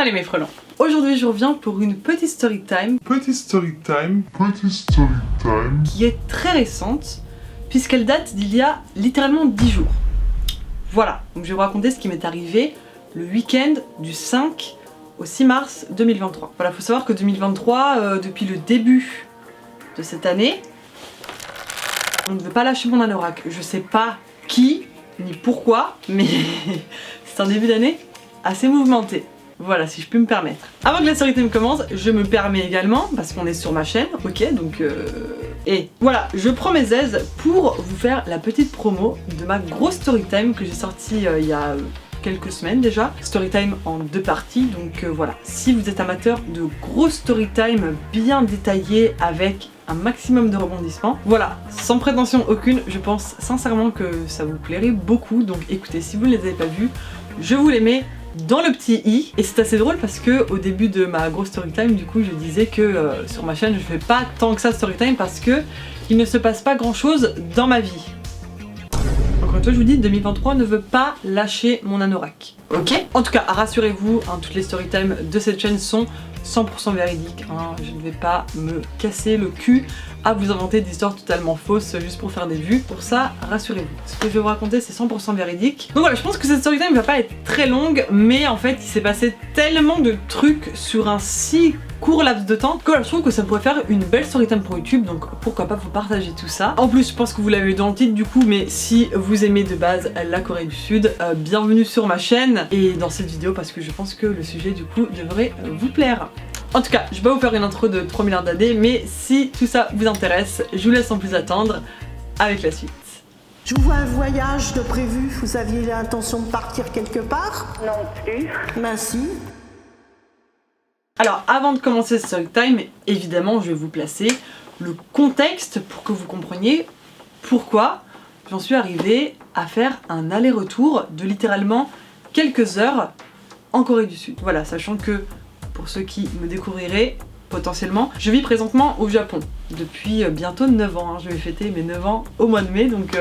Salut mes frelons. Aujourd'hui je reviens pour une petite story time. Qui est très récente puisqu'elle date d'il y a littéralement 10 jours. Voilà, donc je vais vous raconter ce qui m'est arrivé le week-end du 5 au 6 mars 2023. Voilà, faut savoir que 2023, depuis le début de cette année, on ne veut pas lâcher mon anorak. Je sais pas qui ni pourquoi, mais c'est un début d'année assez mouvementé. Voilà, si je peux me permettre. Avant que la story time commence, je me permets également, parce qu'on est sur ma chaîne, ok, donc et voilà, je prends mes aises pour vous faire la petite promo de ma grosse story time que j'ai sortie il y a quelques semaines déjà. Story time en 2 parties, donc voilà. Si vous êtes amateur de grosses story time bien détaillées avec un maximum de rebondissements, voilà, sans prétention aucune, je pense sincèrement que ça vous plairait beaucoup. Donc écoutez, si vous ne les avez pas vues, je vous les mets dans le petit i. Et c'est assez drôle parce que au début de ma grosse storytime, du coup je disais que sur ma chaîne je fais pas tant que ça storytime parce que il ne se passe pas grand chose dans ma vie. Encore une fois je vous dis, 2023 ne veut pas lâcher mon anorak. Ok. En tout cas rassurez-vous, hein, toutes les storytimes de cette chaîne sont 100% véridiques, hein. Je ne vais pas me casser le cul à vous inventer des histoires totalement fausses juste pour faire des vues. Pour ça, rassurez-vous. Ce que je vais vous raconter, c'est 100% véridique. Donc voilà, je pense que cette storytime va pas être très longue, mais en fait, il s'est passé tellement de trucs sur un si court laps de temps que je trouve que ça pourrait faire une belle storytime pour YouTube, donc pourquoi pas vous partager tout ça. En plus, je pense que vous l'avez eu dans le titre du coup, mais si vous aimez de base la Corée du Sud, bienvenue sur ma chaîne et dans cette vidéo parce que je pense que le sujet du coup devrait vous plaire. En tout cas, je vais pas vous faire une intro de 3 milliards d'années, mais si tout ça vous intéresse, je vous laisse sans plus attendre avec la suite. Je vous vois un voyage de prévu, vous aviez l'intention de partir quelque part? Non plus. Ben si. Alors avant de commencer ce storytime, évidemment je vais vous placer le contexte pour que vous compreniez pourquoi j'en suis arrivée à faire un aller-retour de littéralement quelques heures en Corée du Sud. Voilà, sachant que pour ceux qui me découvriraient potentiellement, je vis présentement au Japon depuis bientôt 9 ans, hein. Je vais fêter mes 9 ans au mois de mai, donc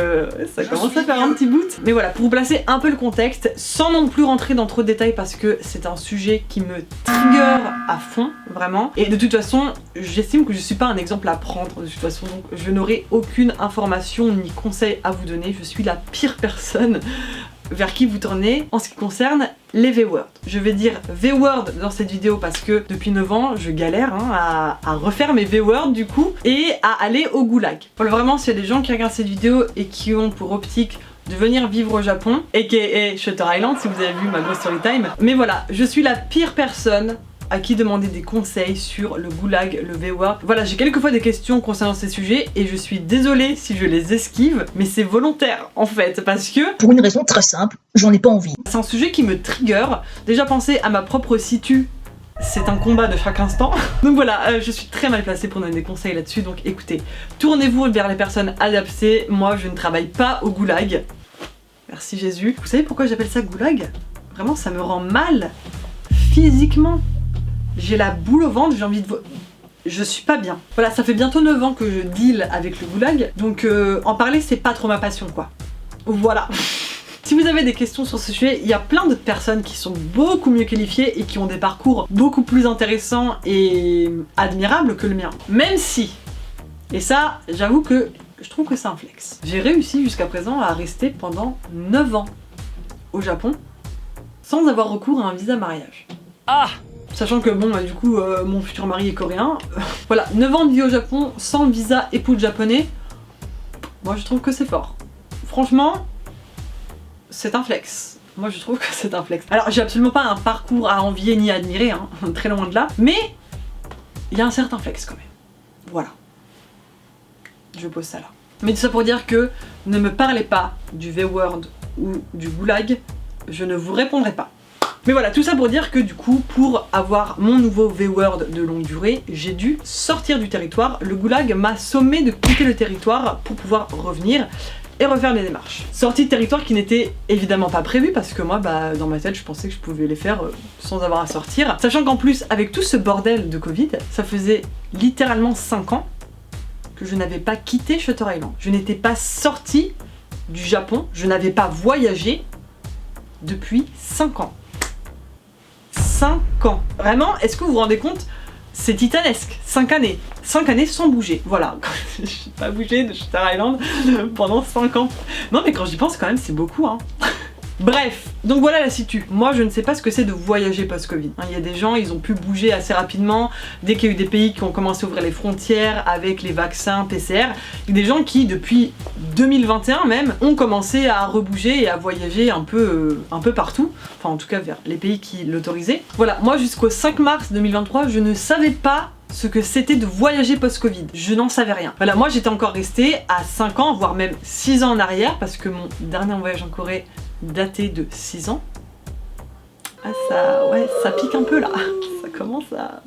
ça commence à faire un petit bout. Mais voilà, pour vous placer un peu le contexte, sans non plus rentrer dans trop de détails parce que c'est un sujet qui me trigger à fond, vraiment. Et de toute façon, j'estime que je suis pas un exemple à prendre, de toute façon, donc je n'aurai aucune information ni conseil à vous donner, je suis la pire personne vers qui vous tournez en ce qui concerne les V-words. Je vais dire V-word dans cette vidéo parce que depuis 9 ans je galère à refaire mes V-words du coup et à aller au goulag. Voilà, vraiment s'il y a des gens qui regardent cette vidéo et qui ont pour optique de venir vivre au Japon, aka Shutter Island si vous avez vu ma grosse story time, mais voilà, je suis la pire personne à qui demander des conseils sur le goulag, le V-word. Voilà, j'ai quelquefois des questions concernant ces sujets et je suis désolée si je les esquive, mais c'est volontaire en fait, parce que... Pour une raison très simple, j'en ai pas envie. C'est un sujet qui me trigger. Déjà penser à ma propre situ, c'est un combat de chaque instant. Donc voilà, je suis très mal placée pour donner des conseils là-dessus, donc écoutez, tournez-vous vers les personnes adaptées, moi je ne travaille pas au goulag. Merci Jésus. Vous savez pourquoi j'appelle ça goulag? Vraiment, ça me rend mal, physiquement. J'ai la boule au ventre, j'ai envie de... Je suis pas bien. Voilà, ça fait bientôt 9 ans que je deal avec le goulag, donc en parler c'est pas trop ma passion quoi. Voilà. Si vous avez des questions sur ce sujet, il y a plein d'autres personnes qui sont beaucoup mieux qualifiées et qui ont des parcours beaucoup plus intéressants et admirables que le mien. Même si, et ça j'avoue que je trouve que c'est un flex, j'ai réussi jusqu'à présent à rester pendant 9 ans au Japon sans avoir recours à un visa mariage. Ah! Sachant que bon, du coup, mon futur mari est coréen. Voilà, 9 ans de vie au Japon sans visa époux japonais, moi je trouve que c'est fort. Franchement, c'est un flex. Moi je trouve que c'est un flex. Alors j'ai absolument pas un parcours à envier ni à admirer, hein, très loin de là, mais il y a un certain flex quand même. Voilà. Je pose ça là. Mais tout ça pour dire que ne me parlez pas du V-word ou du goulag, je ne vous répondrai pas. Mais voilà, tout ça pour dire que du coup, pour avoir mon nouveau V-word de longue durée, j'ai dû sortir du territoire. Le goulag m'a sommé de quitter le territoire pour pouvoir revenir et refaire les démarches. Sortie de territoire qui n'était évidemment pas prévue parce que moi, dans ma tête, je pensais que je pouvais les faire sans avoir à sortir. Sachant qu'en plus, avec tout ce bordel de Covid, ça faisait littéralement 5 ans que je n'avais pas quitté Shutter Island. Je n'étais pas sortie du Japon, je n'avais pas voyagé depuis 5 ans. 5 ans. Vraiment, est-ce que vous vous rendez compte? C'est titanesque, 5 années. 5 années sans bouger, voilà. Je n'ai pas bougé de Shutter Island pendant 5 ans. Non mais quand j'y pense quand même, c'est beaucoup hein. Bref, donc voilà la situ. Moi je ne sais pas ce que c'est de voyager post-Covid. Il y a des gens, ils ont pu bouger assez rapidement dès qu'il y a eu des pays qui ont commencé à ouvrir les frontières avec les vaccins PCR. Il y a des gens qui depuis 2021 même ont commencé à rebouger et à voyager un peu partout. Enfin en tout cas vers les pays qui l'autorisaient. Voilà, moi jusqu'au 5 mars 2023 je ne savais pas ce que c'était de voyager post-Covid. Je n'en savais rien. Voilà, moi j'étais encore restée à 5 ans, voire même 6 ans en arrière parce que mon dernier voyage en Corée daté de 6 ans. Ah ça pique un peu là, ça commence à...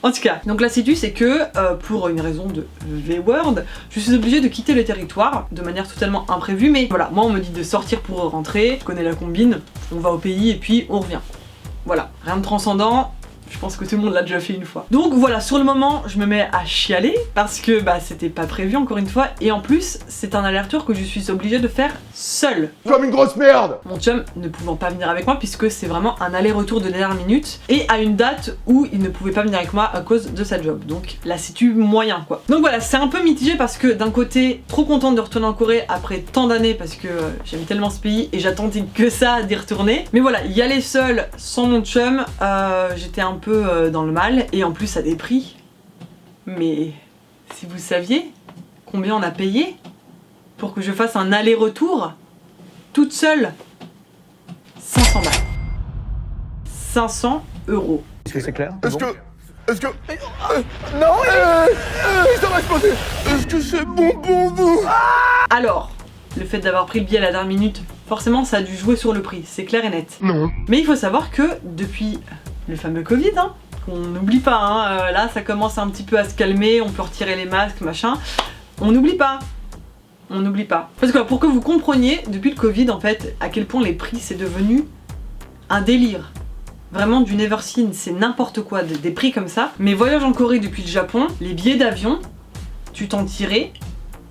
En tout cas, donc la situ c'est que pour une raison de V-word, je suis obligée de quitter le territoire de manière totalement imprévue, mais voilà, moi on me dit de sortir pour rentrer, je connais la combine, on va au pays et puis on revient. Voilà, rien de transcendant. Je pense que tout le monde l'a déjà fait une fois. Donc voilà, sur le moment, je me mets à chialer parce que bah c'était pas prévu encore une fois et en plus, c'est un aller-retour que je suis obligée de faire seule. Comme une grosse merde. Mon chum ne pouvant pas venir avec moi puisque c'est vraiment un aller-retour de dernière minute et à une date où il ne pouvait pas venir avec moi à cause de sa job. Donc la situ moyen quoi. Donc voilà, c'est un peu mitigé parce que d'un côté, trop contente de retourner en Corée après tant d'années parce que j'aime tellement ce pays et j'attendais que ça d'y retourner. Mais voilà, y aller seule sans mon chum, j'étais un peu dans le mal et en plus à des prix. Mais si vous saviez combien on a payé pour que je fasse un aller-retour toute seule, 500 balles. 500 €. Est-ce que c'est clair? Est-ce que... non, ça va se passer. Est-ce que c'est bon pour vous? Alors, le fait d'avoir pris le billet à la dernière minute, forcément ça a dû jouer sur le prix, c'est clair et net. Non. Mais il faut savoir que depuis le fameux Covid, hein, qu'on n'oublie pas, hein, là ça commence un petit peu à se calmer, on peut retirer les masques, machin, on n'oublie pas. On n'oublie pas. Parce que pour que vous compreniez, depuis le Covid en fait, à quel point les prix c'est devenu un délire. Vraiment du never seen, c'est n'importe quoi, des prix comme ça. Mes voyages en Corée depuis le Japon, les billets d'avion, tu t'en tirais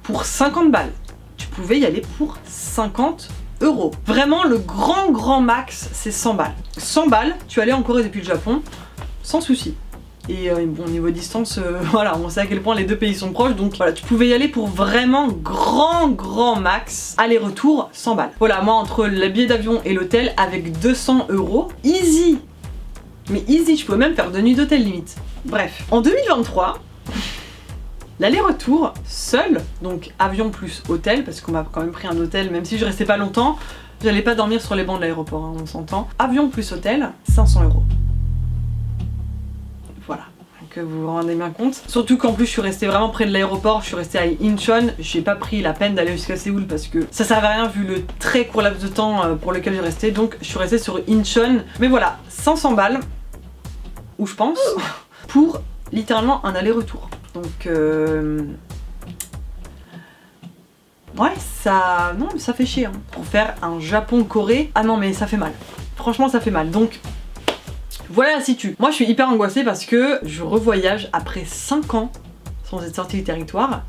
pour 50 balles. Tu pouvais y aller pour 50 €. Vraiment le grand max c'est 100 balles. 100 balles, tu allais en Corée depuis le Japon, sans souci. Et bon, niveau distance, voilà, on sait à quel point les deux pays sont proches, donc voilà, tu pouvais y aller pour vraiment grand max, aller-retour, 100 balles. Voilà, moi entre le billet d'avion et l'hôtel, avec 200 €, easy. Mais easy, je pouvais même faire 2 nuits d'hôtel limite. Bref, en 2023, l'aller-retour, seul, donc avion plus hôtel, parce qu'on m'a quand même pris un hôtel, même si je restais pas longtemps, j'allais pas dormir sur les bancs de l'aéroport, hein, on s'entend. Avion plus hôtel, 500 €. Voilà, que vous vous rendez bien compte. Surtout qu'en plus je suis restée vraiment près de l'aéroport, je suis restée à Incheon, j'ai pas pris la peine d'aller jusqu'à Séoul parce que ça servait à rien vu le très court laps de temps pour lequel j'ai resté, donc je suis restée sur Incheon. Mais voilà, 500 balles, ou je pense, pour littéralement un aller-retour. Donc ouais, ça... non, mais ça fait chier, hein. Pour faire un Japon-Corée, ah non mais ça fait mal. Franchement ça fait mal, donc... Voilà la situ. Moi je suis hyper angoissée parce que je revoyage après 5 ans sans être sortie du territoire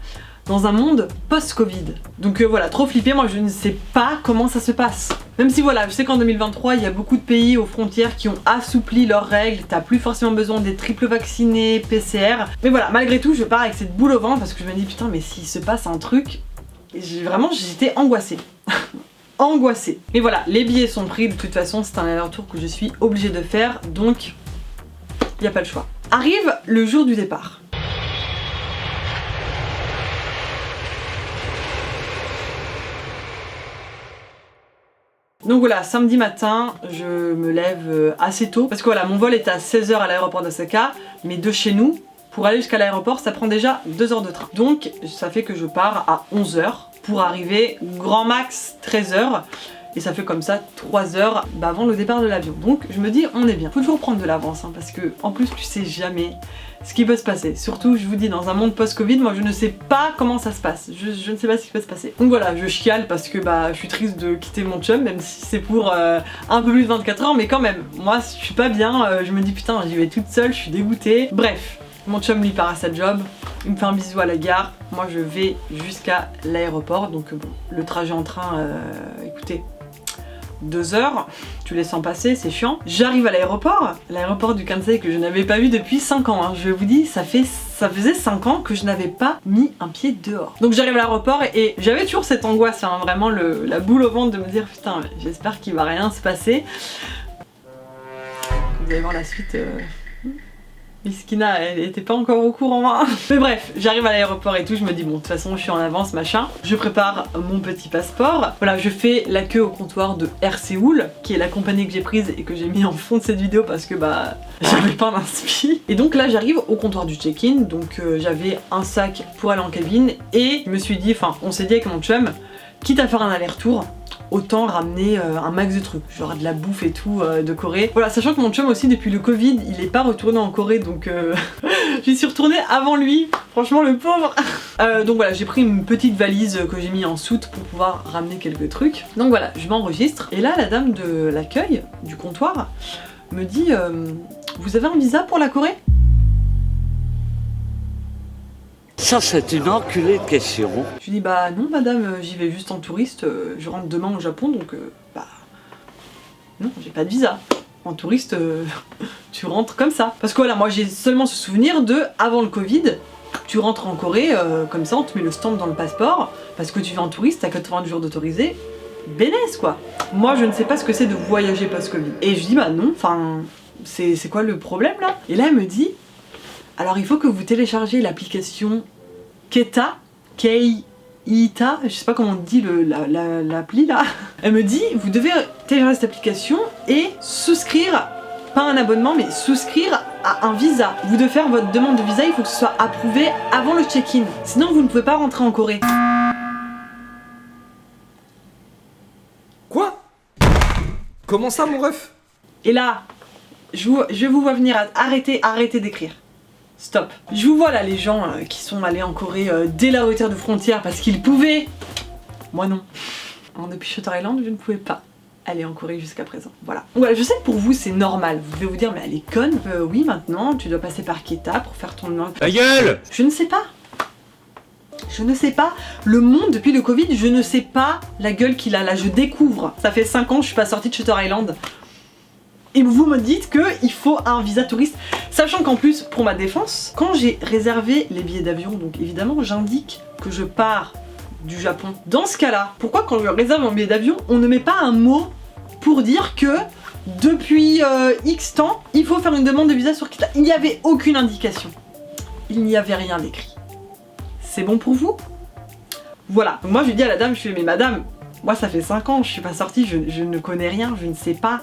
dans un monde post-Covid. Donc voilà, trop flippé, moi je ne sais pas comment ça se passe. Même si voilà, je sais qu'en 2023 il y a beaucoup de pays aux frontières qui ont assoupli leurs règles, t'as plus forcément besoin d'être triple vacciné, PCR. Mais voilà, malgré tout je pars avec cette boule au ventre parce que je me dis putain mais s'il se passe un truc, vraiment j'étais angoissée. Angoissée. Mais voilà, les billets sont pris, de toute façon c'est un aller-retour que je suis obligée de faire, donc il n'y a pas le choix. Arrive le jour du départ. Donc voilà, samedi matin, je me lève assez tôt, parce que voilà, mon vol est à 16 h à l'aéroport d'Osaka, mais de chez nous, pour aller jusqu'à l'aéroport, ça prend déjà 2 heures de train. Donc ça fait que je pars à 11 h pour arriver grand max 13 h et ça fait comme ça 3 heures avant le départ de l'avion. Donc je me dis on est bien. Faut toujours prendre de l'avance hein, parce que en plus tu sais jamais ce qui peut se passer. Surtout je vous dis dans un monde post-Covid, moi je ne sais pas comment ça se passe. Je ne sais pas ce qui peut se passer. Donc voilà, je chiale parce que bah je suis triste de quitter mon chum, même si c'est pour un peu plus de 24 heures, mais quand même, moi je suis pas bien, je me dis putain j'y vais toute seule, je suis dégoûtée. Bref. Mon chum lui part à sa job, il me fait un bisou à la gare, moi je vais jusqu'à l'aéroport, donc bon, le trajet en train, écoutez, 2 heures, tu les sens passer, c'est chiant. J'arrive à l'aéroport du Kansai que je n'avais pas vu depuis 5 ans. Hein. Je vous dis, ça faisait 5 ans que je n'avais pas mis un pied dehors. Donc j'arrive à l'aéroport et j'avais toujours cette angoisse, hein, vraiment la boule au ventre de me dire putain, j'espère qu'il va rien se passer. Vous allez voir la suite. Miskina, elle était pas encore au courant. Hein. Mais bref, j'arrive à l'aéroport et tout, je me dis bon, de toute façon, je suis en avance, machin. Je prépare mon petit passeport. Voilà, je fais la queue au comptoir de Air Séoul, qui est la compagnie que j'ai prise et que j'ai mis en fond de cette vidéo parce que bah, j'avais pas d'inspi. Et donc là, j'arrive au comptoir du check-in, donc j'avais un sac pour aller en cabine et je me suis dit, enfin, on s'est dit avec mon chum, quitte à faire un aller-retour, autant ramener un max de trucs, genre de la bouffe et tout de Corée. Voilà, sachant que mon chum aussi depuis le Covid, il est pas retourné en Corée, donc j'y suis retournée avant lui, franchement le pauvre. Donc voilà, j'ai pris une petite valise que j'ai mis en soute pour pouvoir ramener quelques trucs. Donc voilà, je m'enregistre, et là la dame de l'accueil, du comptoir, me dit vous avez un visa pour la Corée ? Ça, c'est une enculée de question. Je lui dis bah non madame, j'y vais juste en touriste, je rentre demain au Japon donc bah non, j'ai pas de visa. En touriste, tu rentres comme ça. Parce que voilà, moi j'ai seulement ce souvenir de avant le Covid, tu rentres en Corée comme ça, on te met le stamp dans le passeport, parce que tu vas en touriste, t'as 80 jours d'autorisé, bénesse quoi. Moi je ne sais pas ce que c'est de voyager post-Covid. Et je dis bah non, enfin c'est quoi le problème là? Et là elle me dit alors il faut que vous téléchargez l'application Keta, Keita, je sais pas comment on dit l'appli là. Elle me dit vous devez télécharger cette application et souscrire, pas un abonnement mais souscrire à un visa. Vous devez faire votre demande de visa, il faut que ce soit approuvé avant le check-in. Sinon vous ne pouvez pas rentrer en Corée. Quoi? Comment ça mon ref? Et là, je vous vois venir, arrêtez d'écrire. Stop. Je vous vois là les gens qui sont allés en Corée dès la hauteur de frontière parce qu'ils pouvaient. Moi non. Depuis Shutter Island, je ne pouvais pas aller en Corée jusqu'à présent. Voilà. Voilà, je sais que pour vous c'est normal. Vous devez vous dire mais elle est conne. Oui maintenant tu dois passer par Keta pour faire ton nom. Ta gueule! Je ne sais pas. Je ne sais pas. Le monde depuis le Covid, je ne sais pas la gueule qu'il a là. Je découvre. Ça fait 5 ans que je suis pas sortie de Shutter Island. Et vous me dites qu'il faut un visa touriste, sachant qu'en plus, pour ma défense, quand j'ai réservé les billets d'avion, donc évidemment j'indique que je pars du Japon. Dans ce cas-là, pourquoi quand je réserve mon billet d'avion, on ne met pas un mot pour dire que depuis X temps, il faut faire une demande de visa sur Keta? Il n'y avait aucune indication. Il n'y avait rien d'écrit. C'est bon pour vous? Voilà. Donc moi je lui dis à la dame, je fais mais madame, moi ça fait 5 ans, je suis pas sortie, je ne connais rien, je ne sais pas.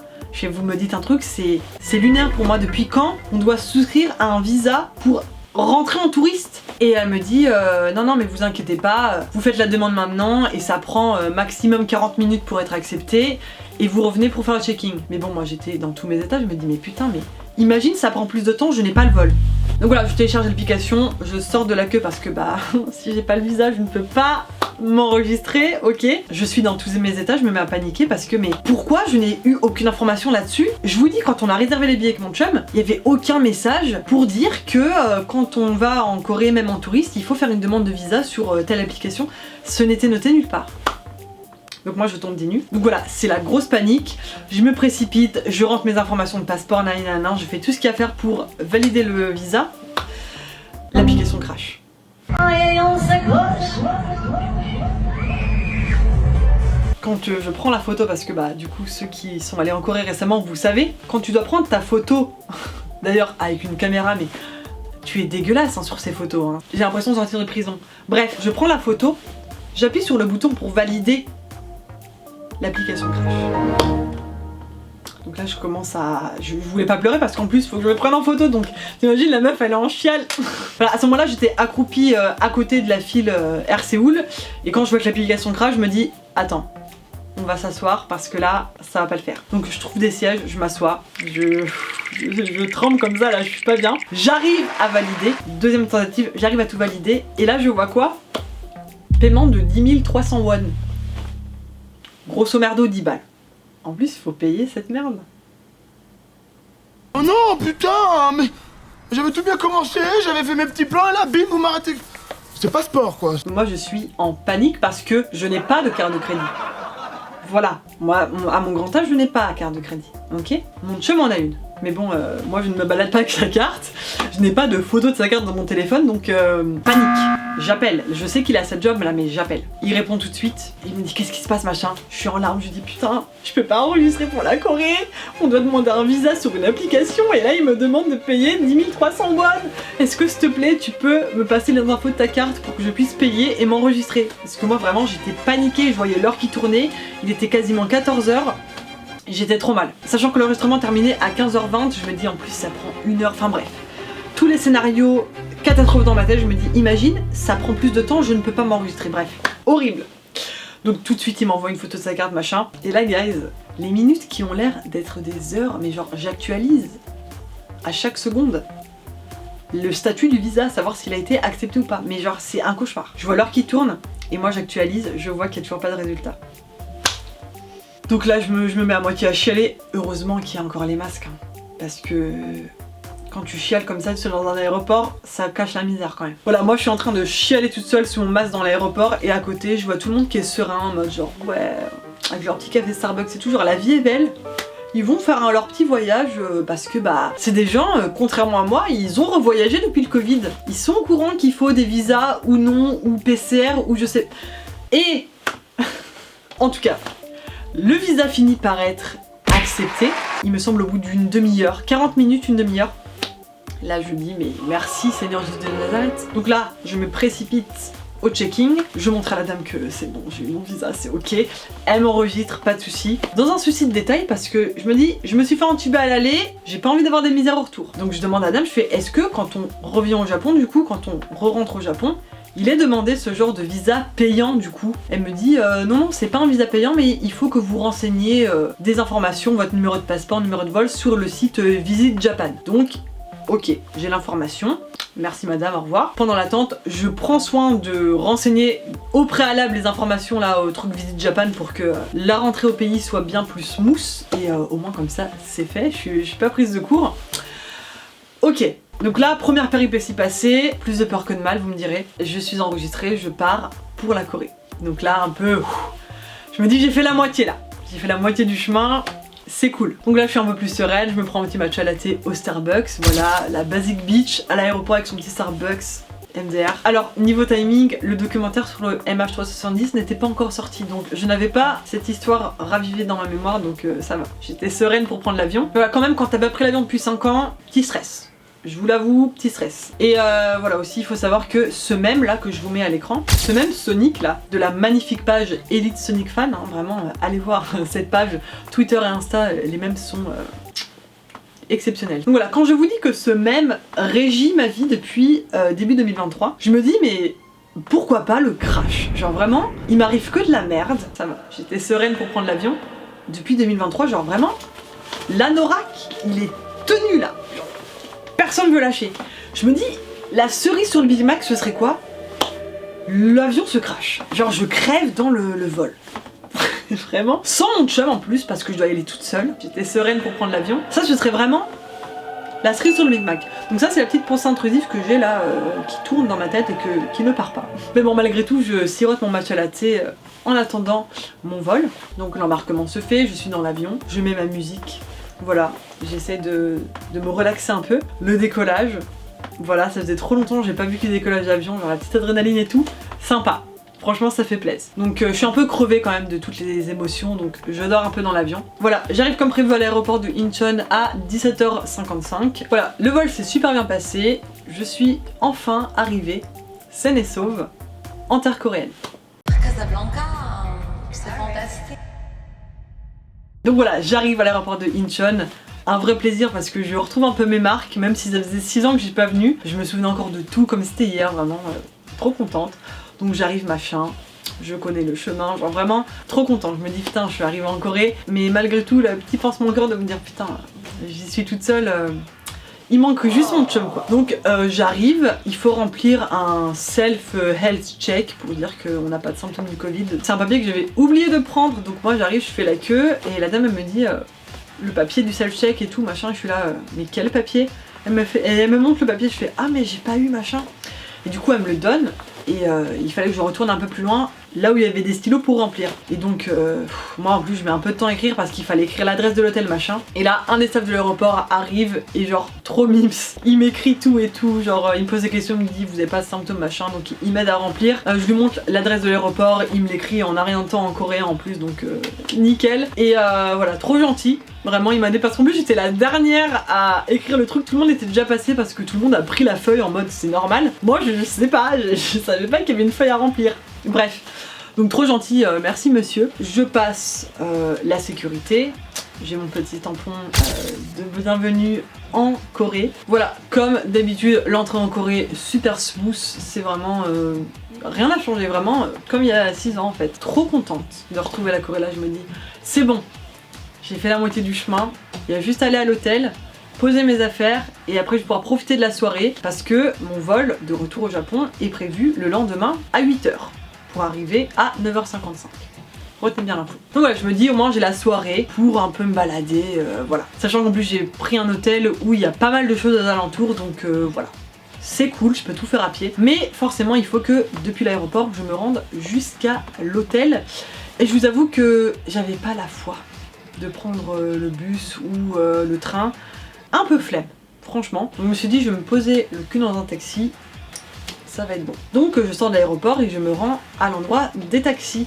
Vous me dites un truc, c'est lunaire pour moi. Depuis quand on doit souscrire à un visa pour rentrer en touriste? Et elle me dit non mais vous inquiétez pas, vous faites la demande maintenant et ça prend maximum 40 minutes pour être accepté et vous revenez pour faire le check-in. Mais bon, moi j'étais dans tous mes états, je me dis mais putain, mais imagine ça prend plus de temps, je n'ai pas le vol. Donc voilà, je télécharge l'application, je sors de la queue parce que bah si j'ai pas le visa je ne peux pas m'enregistrer, ok. Je suis dans tous mes états, je me mets à paniquer parce que mais pourquoi je n'ai eu aucune information là-dessus? Je vous dis, quand on a réservé les billets avec mon chum, il n'y avait aucun message pour dire que quand on va en Corée, même en touriste, il faut faire une demande de visa sur telle application. Ce n'était noté nulle part. Donc moi je tombe des nues. Donc voilà, c'est la grosse panique. Je me précipite, je rentre mes informations de passeport, nanana, je fais tout ce qu'il y a à faire pour valider le visa. L'application crash. Quand je prends la photo, parce que bah du coup ceux qui sont allés en Corée récemment, vous savez, quand tu dois prendre ta photo, d'ailleurs avec une caméra, mais tu es dégueulasse hein, sur ces photos, hein. J'ai l'impression de sortir de prison. Bref, je prends la photo, j'appuie sur le bouton pour valider. L'application crash. Donc là je commence à... Je voulais pas pleurer parce qu'en plus il faut que je me prenne en photo, donc t'imagines la meuf elle est en chiale. Voilà, à ce moment là j'étais accroupie à côté de la file Air Séoul, et quand je vois que l'application crash je me dis attends, on va s'asseoir parce que là ça va pas le faire. Donc je trouve des sièges, je m'assois, je tremble comme ça là, je suis pas bien. J'arrive à valider, deuxième tentative, j'arrive à tout valider, et là je vois quoi? Paiement de 10 300 won. Grosso merdo 10 balles. En plus, il faut payer cette merde. Oh non, putain, mais j'avais tout bien commencé, j'avais fait mes petits plans et là, bim, vous m'arrêtez. C'est pas sport, quoi. Moi, je suis en panique parce que je n'ai pas de carte de crédit. Voilà, moi, à mon grand âge, je n'ai pas carte de crédit, ok? Mon chum en a une. Mais bon, moi je ne me balade pas avec sa carte, je n'ai pas de photo de sa carte dans mon téléphone, donc panique. J'appelle, je sais qu'il a sa job là, mais j'appelle. Il répond tout de suite, il me dit qu'est-ce qui se passe machin. Je suis en larmes, je lui dis putain, je peux pas enregistrer pour la Corée, on doit demander un visa sur une application, et là il me demande de payer 10 300 won. Est-ce que s'il te plaît, tu peux me passer les infos de ta carte pour que je puisse payer et m'enregistrer? Parce que moi vraiment j'étais paniquée, je voyais l'heure qui tournait, il était quasiment 14h. J'étais trop mal. Sachant que l'enregistrement terminait à 15h20, je me dis en plus ça prend 1 heure, enfin bref. Tous les scénarios catastrophes dans ma tête, je me dis imagine, ça prend plus de temps, je ne peux pas m'enregistrer, bref. Horrible. Donc tout de suite il m'envoie une photo de sa carte machin. Et là guys, les minutes qui ont l'air d'être des heures, mais genre j'actualise à chaque seconde le statut du visa, savoir s'il a été accepté ou pas. Mais genre c'est un cauchemar. Je vois l'heure qui tourne et moi j'actualise, je vois qu'il n'y a toujours pas de résultat. Donc là je me mets à moitié à chialer, heureusement qu'il y a encore les masques, hein. Parce que quand tu chiales comme ça dans un aéroport, ça cache la misère quand même. Voilà, moi je suis en train de chialer toute seule sous mon masque dans l'aéroport et à côté je vois tout le monde qui est serein en mode genre ouais, avec leur petit café Starbucks, c'est toujours la vie est belle. Ils vont faire leur petit voyage parce que bah c'est des gens, contrairement à moi, ils ont revoyagé depuis le Covid. Ils sont au courant qu'il faut des visas ou non, ou PCR ou je sais. Et en tout cas, le visa finit par être accepté, il me semble au bout d'une demi-heure, 40 minutes, une demi-heure. Là je me dis mais merci Seigneur Jésus de Nazareth. Donc là je me précipite au checking, je montre à la dame que c'est bon, j'ai eu mon visa, c'est ok. Elle m'enregistre, pas de soucis. Dans un souci de détail parce que je me dis, je me suis fait entuber à l'aller, j'ai pas envie d'avoir des misères au retour. Donc je demande à la dame, je fais est-ce que quand on revient au Japon du coup, quand on re-rentre au Japon, il est demandé ce genre de visa payant du coup. Elle me dit non c'est pas un visa payant mais il faut que vous renseigniez des informations, votre numéro de passeport, numéro de vol sur le site Visit Japan. Donc ok, j'ai l'information. Merci madame, au revoir. Pendant l'attente, je prends soin de renseigner au préalable les informations là au truc Visit Japan pour que la rentrée au pays soit bien plus smooth. Et au moins comme ça c'est fait, je suis pas prise de court. Ok. Donc là, première péripétie passée, plus de peur que de mal, vous me direz. Je suis enregistrée, je pars pour la Corée. Donc là, un peu... je me dis j'ai fait la moitié là. J'ai fait la moitié du chemin, c'est cool. Donc là, je suis un peu plus sereine, je me prends un petit matcha latte au Starbucks. Voilà, la Basic Beach à l'aéroport avec son petit Starbucks MDR. Alors, niveau timing, le documentaire sur le MH370 n'était pas encore sorti. Donc je n'avais pas cette histoire ravivée dans ma mémoire, donc ça va. J'étais sereine pour prendre l'avion. Voilà, quand même, quand t'as pas pris l'avion depuis 5 ans, petit stress. Je vous l'avoue, petit stress. Et voilà aussi, il faut savoir que ce mème là que je vous mets à l'écran, ce même Sonic là, de la magnifique page Elite Sonic Fan, hein, vraiment, allez voir cette page, Twitter et Insta, les mèmes sont exceptionnels. Donc voilà, quand je vous dis que ce mème régit ma vie depuis début 2023, je me dis mais pourquoi pas le crash? Genre vraiment, il m'arrive que de la merde, ça va, j'étais sereine pour prendre l'avion. Depuis 2023, genre vraiment, l'anorak, il est tenu là. Personne veut lâcher. Je me dis, la cerise sur le Big Mac, ce serait quoi? L'avion se crache. Genre, je crève dans le vol. Vraiment. Sans mon chum en plus, parce que je dois y aller toute seule. J'étais sereine pour prendre l'avion. Ça, ce serait vraiment la cerise sur le Big Mac. Donc ça, c'est la petite pensée intrusive que j'ai là, qui tourne dans ma tête et qui ne part pas. Mais bon, malgré tout, je sirote mon matcha latte en attendant mon vol. Donc l'embarquement se fait, je suis dans l'avion, je mets ma musique. Voilà, j'essaie de me relaxer un peu. Le décollage, voilà, ça faisait trop longtemps que j'ai pas vu que des décollages d'avion, genre la petite adrénaline et tout, sympa. Franchement ça fait plaisir. Donc je suis un peu crevée quand même de toutes les émotions, donc je dors un peu dans l'avion. Voilà, j'arrive comme prévu à l'aéroport de Incheon à 17h55. Voilà, le vol s'est super bien passé, je suis enfin arrivée, saine et sauve, en terre coréenne. Casablanca, c'est fantastique. Donc voilà, j'arrive à l'aéroport de Incheon, un vrai plaisir parce que je retrouve un peu mes marques, même si ça faisait 6 ans que j'y pas venue. Je me souviens encore de tout comme c'était hier, vraiment trop contente. Donc j'arrive machin, je connais le chemin, genre vraiment trop contente. Je me dis putain, je suis arrivée en Corée, mais malgré tout, le petit pincement au cœur de me dire putain, j'y suis toute seule. Il manque juste mon chum quoi. Donc j'arrive, il faut remplir un self-health check pour dire qu'on n'a pas de symptômes du Covid. C'est un papier que j'avais oublié de prendre, donc moi j'arrive, je fais la queue et la dame elle me dit le papier du self-check et tout machin, je suis là mais quel papier? Elle me montre le papier, je fais ah mais j'ai pas eu machin. Et du coup elle me le donne et il fallait que je retourne un peu plus loin là où il y avait des stylos pour remplir. Et donc moi en plus je mets un peu de temps à écrire parce qu'il fallait écrire l'adresse de l'hôtel machin. Et là un des staffs de l'aéroport arrive et genre trop mimes, il m'écrit tout et tout, genre il me pose des questions, il me dit vous avez pas de symptômes machin, donc il m'aide à remplir. Je lui montre l'adresse de l'aéroport, il me l'écrit en un rien de temps en coréen en plus, donc nickel. Et voilà, trop gentil. Vraiment il m'a aidé parce qu'en plus j'étais la dernière à écrire le truc, tout le monde était déjà passé parce que tout le monde a pris la feuille en mode c'est normal. Moi je sais pas, je savais pas qu'il y avait une feuille à remplir. Bref, donc trop gentil, merci monsieur. Je passe la sécurité, j'ai mon petit tampon de bienvenue en Corée. Voilà, comme d'habitude l'entrée en Corée super smooth, c'est vraiment... rien n'a changé, vraiment comme il y a 6 ans en fait. Trop contente de retrouver la Corée là, je me dis c'est bon. J'ai fait la moitié du chemin, il y a juste à aller à l'hôtel, poser mes affaires et après je vais pouvoir profiter de la soirée parce que mon vol de retour au Japon est prévu le lendemain à 8h pour arriver à 9h55. Retenez bien l'info. Donc voilà, je me dis au moins j'ai la soirée pour un peu me balader, voilà. Sachant qu'en plus j'ai pris un hôtel où il y a pas mal de choses aux alentours, donc voilà. C'est cool, je peux tout faire à pied. Mais forcément il faut que depuis l'aéroport je me rende jusqu'à l'hôtel. Et je vous avoue que j'avais pas la foi de prendre le bus ou le train, un peu flemme franchement. Donc je me suis dit je vais me poser le cul dans un taxi, ça va être bon. Donc je sors de l'aéroport et je me rends à l'endroit des taxis.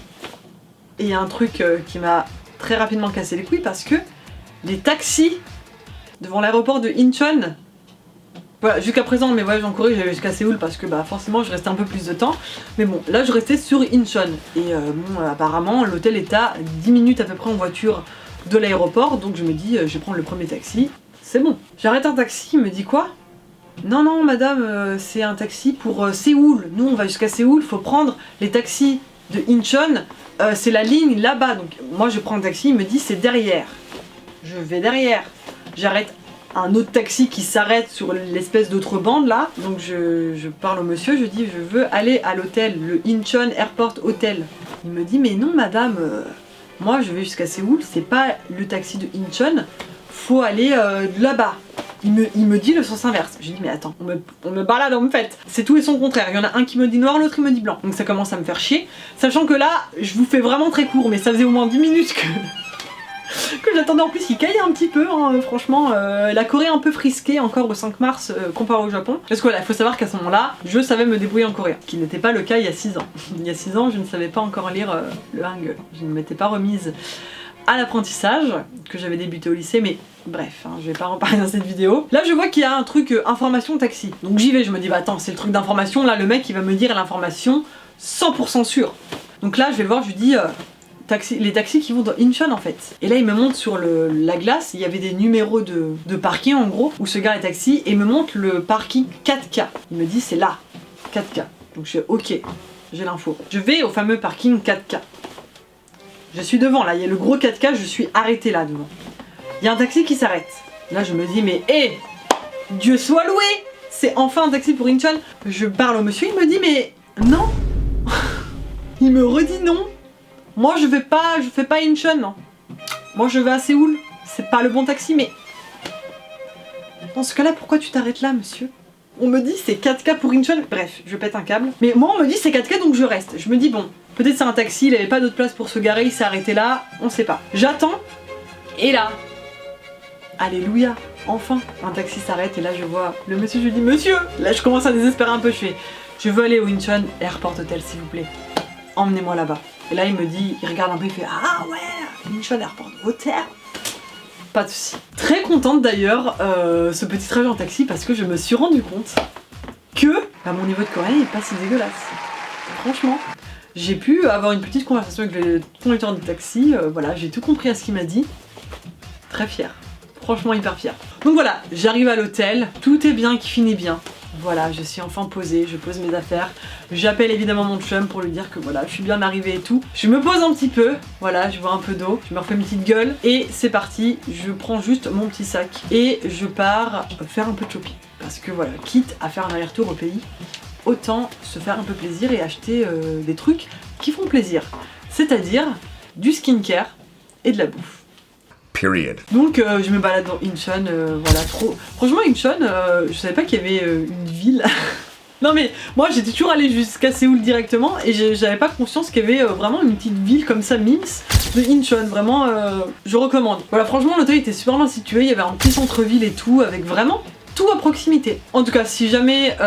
Et il y a un truc qui m'a très rapidement cassé les couilles parce que les taxis devant l'aéroport de Incheon, voilà, jusqu'à présent mes voyages en Corée j'allais jusqu'à Séoul parce que bah forcément je restais un peu plus de temps, mais bon là je restais sur Incheon et bon apparemment l'hôtel est à 10 minutes à peu près en voiture de l'aéroport, donc je me dis je vais prendre le premier taxi, c'est bon. J'arrête un taxi, il me dit quoi? Non non madame, c'est un taxi pour Séoul, nous on va jusqu'à Séoul, faut prendre les taxis de Incheon, c'est la ligne là-bas. Donc moi je prends un taxi, il me dit c'est derrière. Je vais derrière, j'arrête un autre taxi qui s'arrête sur l'espèce d'autre bande là, donc je parle au monsieur, je dis je veux aller à l'hôtel, le Incheon Airport Hotel. Il me dit mais non madame, moi je vais jusqu'à Séoul, c'est pas le taxi de Incheon, faut aller là-bas. Il me dit le sens inverse. J'ai dit mais attends, on me balade en fait. C'est tout et son contraire. Il y en a un qui me dit noir, l'autre il me dit blanc. Donc ça commence à me faire chier. Sachant que là, je vous fais vraiment très court, mais ça faisait au moins 10 minutes que j'attendais. En plus il caillait un petit peu, hein, franchement. La Corée un peu frisquée encore au 5 mars comparé au Japon. Parce que voilà, il faut savoir qu'à ce moment-là, je savais me débrouiller en coréen. Ce qui n'était pas le cas il y a 6 ans. Il y a 6 ans, je ne savais pas encore lire le hangul. Je ne m'étais pas remise à l'apprentissage, que j'avais débuté au lycée, mais bref, hein, je vais pas en parler dans cette vidéo. Là je vois qu'il y a un truc information taxi, donc j'y vais, je me dis bah attends c'est le truc d'information, là le mec il va me dire l'information 100% sûr. Donc là je vais le voir, je lui dis les taxis qui vont dans Incheon en fait. Et là il me montre sur la glace, il y avait des numéros de parking en gros, où se garent les taxis, et il me montre le parking 4K. Il me dit c'est là, 4K. Donc je fais ok, j'ai l'info. Je vais au fameux parking 4K. Je suis devant là, il y a le gros 4K, je suis arrêtée là devant. Il y a un taxi qui s'arrête. Là je me dis mais hé, Dieu soit loué, c'est enfin un taxi pour Incheon. Je parle au monsieur, il me dit mais non. Il me redit non. Moi je fais pas Incheon, non. Moi je vais à Séoul, c'est pas le bon taxi mais... Dans ce cas là pourquoi tu t'arrêtes là monsieur? On me dit c'est 4K pour Incheon, bref, je pète un câble. Mais moi on me dit c'est 4K donc je reste. Je me dis bon, peut-être c'est un taxi, il avait pas d'autre place pour se garer, il s'est arrêté là, on sait pas. J'attends, et là, alléluia, enfin, un taxi s'arrête et là je vois le monsieur, je lui dis monsieur, là je commence à désespérer un peu, je fais je veux aller au Incheon Airport Hotel s'il vous plaît, emmenez-moi là-bas. Et là il me dit, il regarde un peu, il fait ah ouais, Incheon Airport Hotel. Pas de soucis. Très contente d'ailleurs ce petit trajet en taxi parce que je me suis rendu compte que bah, mon niveau de coréen est pas si dégueulasse. Franchement, j'ai pu avoir une petite conversation avec le conducteur de taxi, voilà, j'ai tout compris à ce qu'il m'a dit. Très fière. Franchement hyper fière. Donc voilà, j'arrive à l'hôtel, tout est bien qui finit bien. Voilà, je suis enfin posée, je pose mes affaires. J'appelle évidemment mon chum pour lui dire que voilà, je suis bien arrivée et tout. Je me pose un petit peu, voilà, je bois un peu d'eau, je me refais une petite gueule et c'est parti. Je prends juste mon petit sac et je pars faire un peu de shopping. Parce que voilà, quitte à faire un aller-retour au pays, autant se faire un peu plaisir et acheter des trucs qui font plaisir. C'est-à-dire du skincare et de la bouffe. Period. Donc je me balade dans Incheon, voilà, trop... Franchement Incheon, je savais pas qu'il y avait une ville Non mais moi j'étais toujours allée jusqu'à Séoul directement et j'avais pas conscience qu'il y avait vraiment une petite ville comme ça, Mims, de Incheon. Vraiment, je recommande. Voilà, franchement l'hôtel était super bien situé, il y avait un petit centre-ville et tout, avec vraiment tout à proximité. En tout cas, si jamais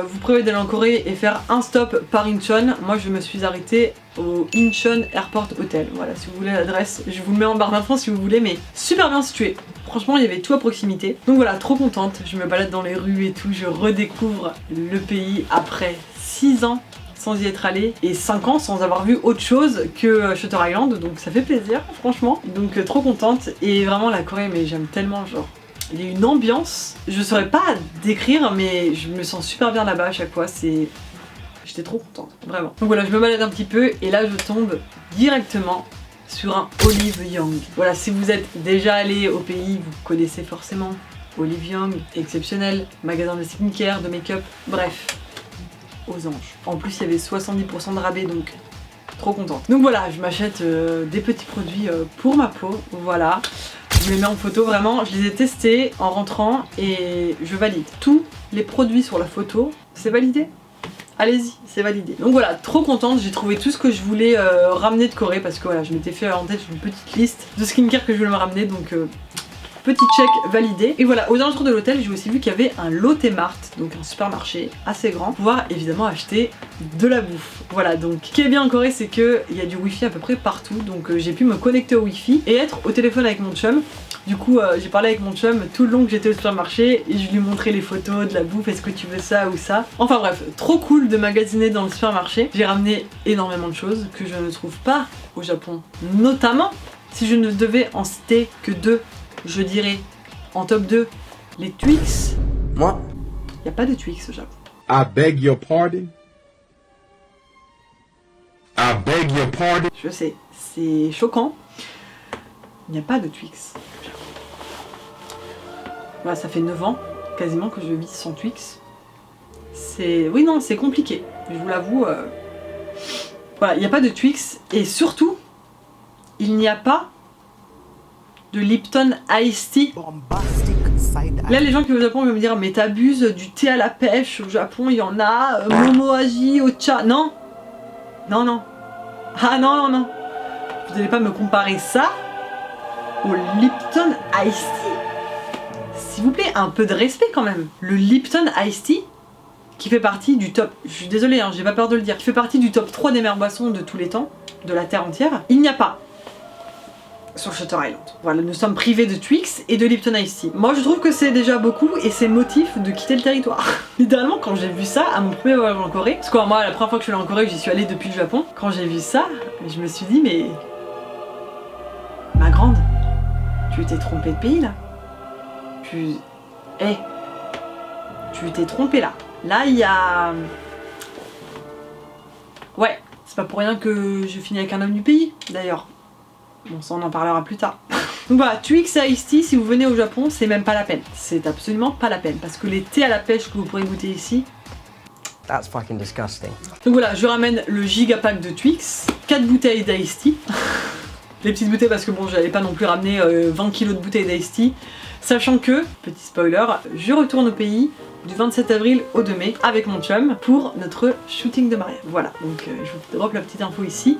vous prévoyez d'aller en Corée et faire un stop par Incheon, moi je me suis arrêtée au Incheon Airport Hotel. Voilà, si vous voulez l'adresse, je vous le mets en barre d'infos si vous voulez, mais super bien situé. Franchement, il y avait tout à proximité. Donc voilà, trop contente. Je me balade dans les rues et tout, je redécouvre le pays après 6 ans sans y être allée et 5 ans sans avoir vu autre chose que Shutter Island, donc ça fait plaisir, franchement. Donc trop contente et vraiment la Corée, mais j'aime tellement, genre. Il y a une ambiance, je saurais pas décrire, mais je me sens super bien là-bas à chaque fois, c'est... J'étais trop contente, vraiment. Donc voilà, je me balade un petit peu et là je tombe directement sur un Olive Young. Voilà, si vous êtes déjà allé au pays, vous connaissez forcément Olive Young, exceptionnel, magasin de skincare, de make-up, bref, aux anges. En plus, il y avait 70% de rabais, donc trop contente. Donc voilà, je m'achète des petits produits pour ma peau, voilà. Je les mets en photo, vraiment, je les ai testés en rentrant et je valide. Tous les produits sur la photo, c'est validé. Allez-y, c'est validé. Donc voilà, trop contente, j'ai trouvé tout ce que je voulais ramener de Corée parce que voilà, je m'étais fait en tête une petite liste de skincare que je voulais me ramener, donc petit check validé. Et voilà, aux alentours de l'hôtel, j'ai aussi vu qu'il y avait un Lotte Mart, donc un supermarché assez grand, pour pouvoir évidemment acheter de la bouffe. Voilà, donc ce qui est bien en Corée, c'est qu'il y a du wifi à peu près partout, donc j'ai pu me connecter au wifi et être au téléphone avec mon chum. Du coup, j'ai parlé avec mon chum tout le long que j'étais au supermarché et je lui montrais les photos de la bouffe, est-ce que tu veux ça ou ça. Enfin bref, trop cool de magasiner dans le supermarché. J'ai ramené énormément de choses que je ne trouve pas au Japon. Notamment, si je ne devais en citer que 2, je dirais en top 2, les Twix. Moi? Il n'y a pas de Twix au Japon. I beg your pardon? I beg your pardon? Je sais, c'est choquant. Il n'y a pas de Twix. Voilà, ça fait 9 ans quasiment que je vis sans Twix. C'est... Oui, non, c'est compliqué. Je vous l'avoue. Voilà, il n'y a pas de Twix. Et surtout, il n'y a pas de Lipton Ice Tea. Là, les gens qui vont au Japon vont me dire, mais t'abuses du thé à la pêche. Au Japon, il y en a. Momoaji, Ocha. Non. Non, non. Ah non, non, non. Vous n'allez pas me comparer ça au Lipton Ice Tea. S'il vous plaît, un peu de respect quand même. Le Lipton Ice Tea, qui fait partie du top... Je suis désolée, hein, j'ai pas peur de le dire. Qui fait partie du top 3 des meilleures boissons de tous les temps, de la Terre entière. Il n'y a pas sur Shutter Island. Voilà, nous sommes privés de Twix et de Lipton Ice Tea. Moi, je trouve que c'est déjà beaucoup et c'est motif de quitter le territoire. Littéralement, quand j'ai vu ça à mon premier voyage en Corée, parce que moi, la première fois que je suis allée en Corée, j'y suis allée depuis le Japon. Quand j'ai vu ça, je me suis dit, mais... Ma grande, tu t'es trompée de pays, là. Tu t'es trompée, là. Là, il y a... Ouais, c'est pas pour rien que je finis avec un homme du pays, d'ailleurs. Bon, ça on en parlera plus tard. Donc voilà, Twix et Ice Tea, si vous venez au Japon, c'est même pas la peine. C'est absolument pas la peine. Parce que les thés à la pêche que vous pourrez goûter ici... That's fucking disgusting. Donc voilà, je ramène le gigapack de Twix, 4 bouteilles d'Ice Tea. Les petites bouteilles parce que bon, j'allais pas non plus ramener 20 kilos de bouteilles d'Ice Tea. Sachant que, petit spoiler, je retourne au pays du 27 avril au 2 mai avec mon chum pour notre shooting de mariage. Voilà, donc je vous drop la petite info ici.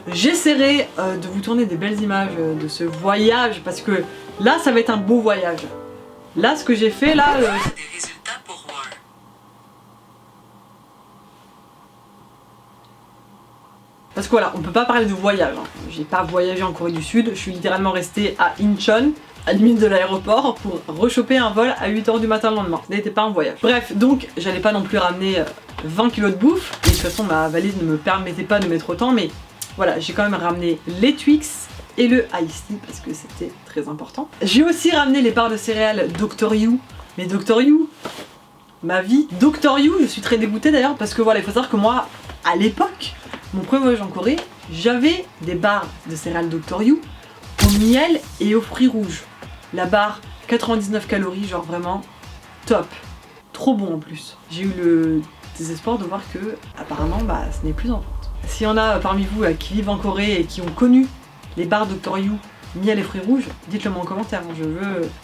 J'essaierai de vous tourner des belles images de ce voyage parce que là, ça va être un beau voyage. Là, ce que j'ai fait là... Parce que voilà, on peut pas parler de voyage. Hein. J'ai pas voyagé en Corée du Sud, je suis littéralement restée à Incheon, à limite de l'aéroport, pour rechoper un vol à 8 h du matin le lendemain. Ce n'était pas un voyage. Bref, donc j'allais pas non plus ramener 20 kilos de bouffe, et de toute façon ma valise ne me permettait pas de mettre autant, mais voilà, j'ai quand même ramené les Twix et le Ice Tea parce que c'était très important. J'ai aussi ramené les barres de céréales Dr. You, mais Dr. You, ma vie. Dr. You, je suis très dégoûtée d'ailleurs parce que voilà, il faut savoir que moi, à l'époque, mon premier voyage en Corée, j'avais des barres de céréales Dr. You au miel et aux fruits rouges. La barre, 99 calories, genre vraiment top. Trop bon en plus. J'ai eu le désespoir de voir que, apparemment, bah, ce n'est plus en vente. S'il y en a parmi vous là, qui vivent en Corée et qui ont connu les barres Dr. You, miel et fruits rouges, dites-le moi en commentaire.